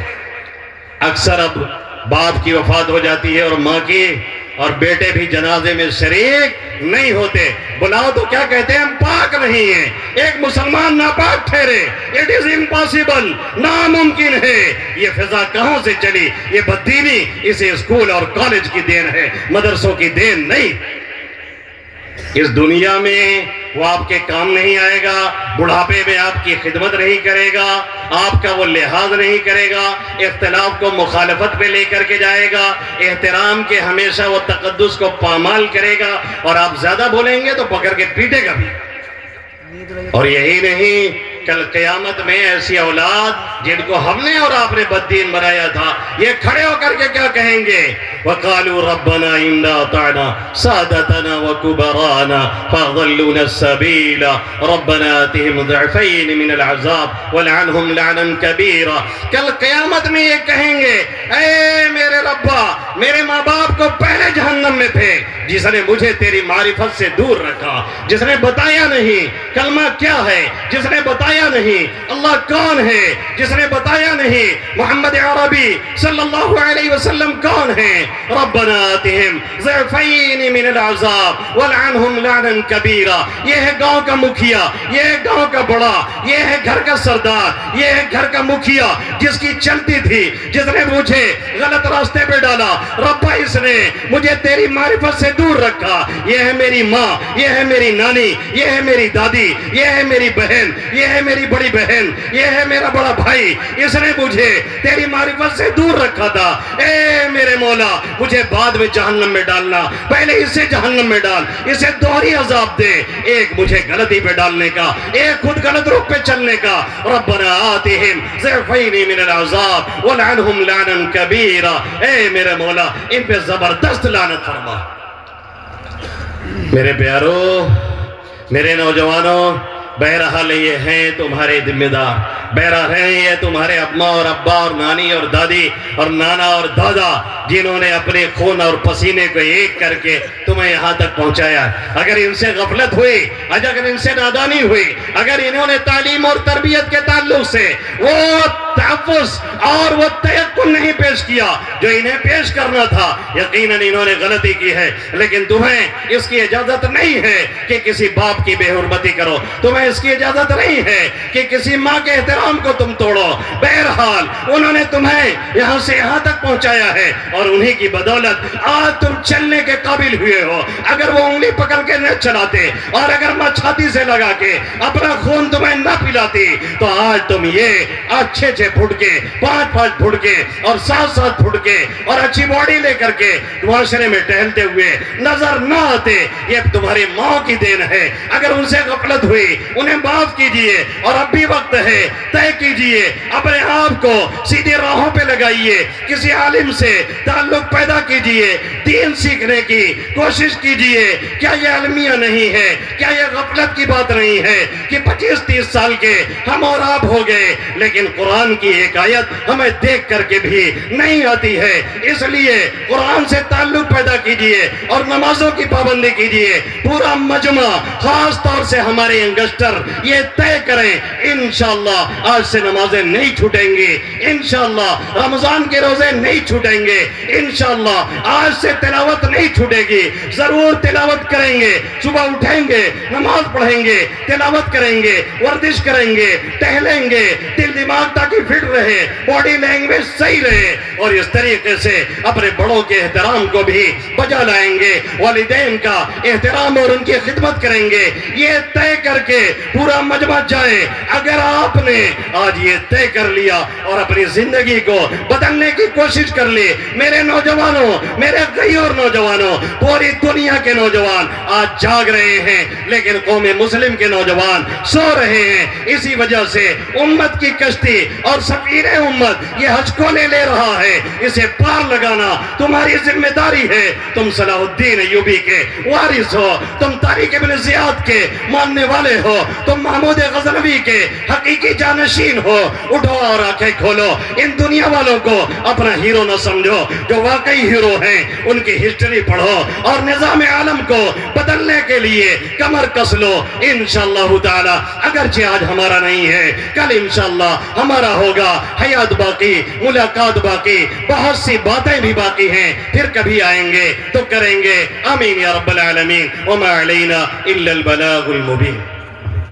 اکثر اب باپ کی وفات ہو جاتی ہے اور ماں کی، اور بیٹے بھی جنازے میں شریک نہیں ہوتے. بلاؤ تو کیا کہتے ہیں؟ ہم پاک نہیں ہیں. ایک مسلمان ناپاک ٹھہرے، اٹ از امپاسبل، ناممکن ہے. یہ فضا کہاں سے چلی؟ یہ بددینی اسے اسکول اور کالج کی دین ہے، مدرسوں کی دین نہیں. اس دنیا میں وہ آپ کے کام نہیں آئے گا، بڑھاپے میں آپ کی خدمت نہیں کرے گا، آپ کا وہ لحاظ نہیں کرے گا، اختلاف کو مخالفت پہ لے کر کے جائے گا، احترام کے ہمیشہ وہ تقدس کو پامال کرے گا، اور آپ زیادہ بولیں گے تو پکڑ کے پیٹے گا بھی. اور یہی نہیں، کل قیامت میں ایسی اولاد جن کو ہم نے اور آپ نے بددین بنایا تھا، یہ کھڑے ہو کر کے کیا کہیں گے؟ وَقَالُوا رَبَّنَا إِنَّا أَطَعْنَا سَادَتَنَا وَكُبَرَانَا فَأَضَلُّونَا السَّبِيلَ رَبَّنَا آتِهِمْ ضِعْفَيْنِ مِنَ الْعَذَابِ وَالْعَنْهُمْ لَعْنًا كَبِيرًا. کل قیامت میں یہ کہیں گے، اے میرے ربا، میرے ماں باپ کو پہلے جہنم میں تھے، جس نے مجھے تیری معرفت سے دور رکھا، جس نے بتایا نہیں کلمہ کیا ہے، جس نے بتایا نہیں اللہ کون ہے، جس نے بتایا نہیں محمد عربی صلی اللہ علیہ وسلم کون ہے۔ ربنا آتہم ضعفین من العذاب ولعنہم لعنا کبیرا۔ یہ ہے گاؤں کا مکھیا، یہ ہے گاؤں کا بڑا، یہ ہے گھر کا سردار، یہ ہے گھر کا مکھیا جس کی چلتی تھی، جس نے مجھے غلط راستے پہ ڈالا۔ ربا اس نے مجھے تیری معرفت سے دور رکھا۔ یہ ہے میری ماں، یہ ہے میری نانی، یہ ہے میری دادی، یہ ہے میری بہن، یہ ہے میری بڑی بہن، یہ ہے میرا بڑا بھائی، اس نے مجھے تیری معرفت سے دور رکھا تھا۔ اے میرے مولا مجھے بعد میں جہنم میں ڈالنا، پہلے اسے جہنم میں ڈال، اسے دوہری عذاب دے، ایک مجھے غلطی پہ ڈالنے کا، ایک خود غلط رخ پہ چلنے کا۔ ربنا آتہم ضعفین من العذاب ولعنہم لعنا کبیرا۔ اے میرے مولا ان پہ زبردست لعنت فرما۔ میرے پیارو، میرے نوجوانوں، بہرحال یہ ہیں تمہارے ذمہ دار، بہرحال ہیں یہ تمہارے اماں اور ابا اور نانی اور دادی اور نانا اور دادا، جنہوں نے اپنے خون اور پسینے کو ایک کر کے تمہیں یہاں تک پہنچایا۔ اگر ان سے غفلت ہوئی، اگر ان سے نادانی ہوئی، اگر انہوں نے تعلیم اور تربیت کے تعلق سے وہ تحفظ اور وہ تیقن نہیں پیش کیا جو انہیں پیش کرنا تھا، یقیناً انہوں نے غلطی کی ہے۔ لیکن تمہیں اس کی اجازت نہیں ہے کہ کسی باپ کی بے حرمتی کرو، تمہیں اس کی اجازت نہیں ہے کہ کسی ماں کے احترام کو تم توڑو۔ بہرحال انہوں نے تمہیں یہاں سے یہاں تک پہنچایا ہے اور انہی کی بدولت آج تم چلنے کے قابل ہوئے ہو۔ اگر وہ انگلی پکڑ کے نہ چلاتے اور اگر ماں چھاتی سے لگا کے اپنا خون تمہیں نہ پلاتی تو آج تم یہ اچھے پھٹکے، پانچ پھٹکے اور سات پھٹکے اور اچھی باڈی لے کر کے معاشرے میں ٹہلتے ہوئے نظر نہ آتے۔ یہ تمہاری ماں کی دین ہے۔ اگر ان سے غفلت ہوئی انہیں معاف کیجئے، اور اب بھی وقت ہے، طے کیجئے، اپنے آپ کو سیدھی راہوں پہ لگائیے، کسی عالم سے تعلق پیدا کیجئے، دین سیکھنے کی کوشش کیجئے۔ کیا یہ علمیہ نہیں ہے؟ کیا یہ غفلت کی بات نہیں ہے کہ 25-30 سال کے ہم اور آپ ہو گئے لیکن قرآن کی ایک آیت ہمیں دیکھ کر کے بھی نہیں آتی ہے؟ اس لیے قرآن سے تعلق پیدا کیجئے اور نمازوں کی پابندی کیجئے۔ پورا مجمع، خاص طور سے ہمارے ینگسٹر یہ طے کریں، انشاءاللہ آج سے نمازیں نہیں چھوٹیں گی، انشاءاللہ رمضان کے روزے نہیں چھوٹیں گے، انشاءاللہ آج سے تلاوت نہیں چھوٹے گی، ضرور تلاوت کریں گے، صبح اٹھیں گے، نماز پڑھیں گے، تلاوت کریں گے، ورزش کریں گے، ٹہلیں گے، دل دماغ تاکہ فٹ رہے، باڈی لینگویج صحیح رہے، اور اس طریقے سے اپنے بڑوں کے احترام کو بھی بجا لائیں گے، والدین کا احترام اور ان کی خدمت کریں گے۔ یہ طے کر کے پورا مجمع جائے۔ اگر آپ نے آج یہ طے کر لیا اور اپنی زندگی کو بدلنے کی کوشش کر لی، میرے نوجوانوں، میرے غیور نوجوانوں، پوری دنیا کے نوجوان آج جاگ رہے ہیں لیکن قوم مسلم کے نوجوان سو رہے ہیں۔ اسی وجہ سے امت کی کشتی اور سفیر امت یہ حج کو لے رہا ہے، اسے پار لگانا تمہاری ذمہ داری ہے۔ تم صلاح الدین ایوبی کے وارث ہو، تم طارق ابن زیاد کے ماننے والے ہو، تم محمود غزنوی کے حقیقی جانشین ہو۔ اٹھو اور آنکھیں کھولو، ان دنیا والوں کو اپنا ہیرو نہ سمجھو، جو واقعی ہیرو ہیں ان کی ہسٹری پڑھو اور نظام عالم کو بدلنے کے لیے کمر کس لو۔ انشاءاللہ تعالی اگرچہ آج ہمارا نہیں ہے، کل انشاءاللہ ہمارا ہوگا۔ حیات باقی، ملاقات باقی، بہت سی باتیں بھی باقی ہیں، پھر کبھی آئیں گے تو کریں گے۔ آمین یا رب العالمین، وما علینا الا البلاغ المبین۔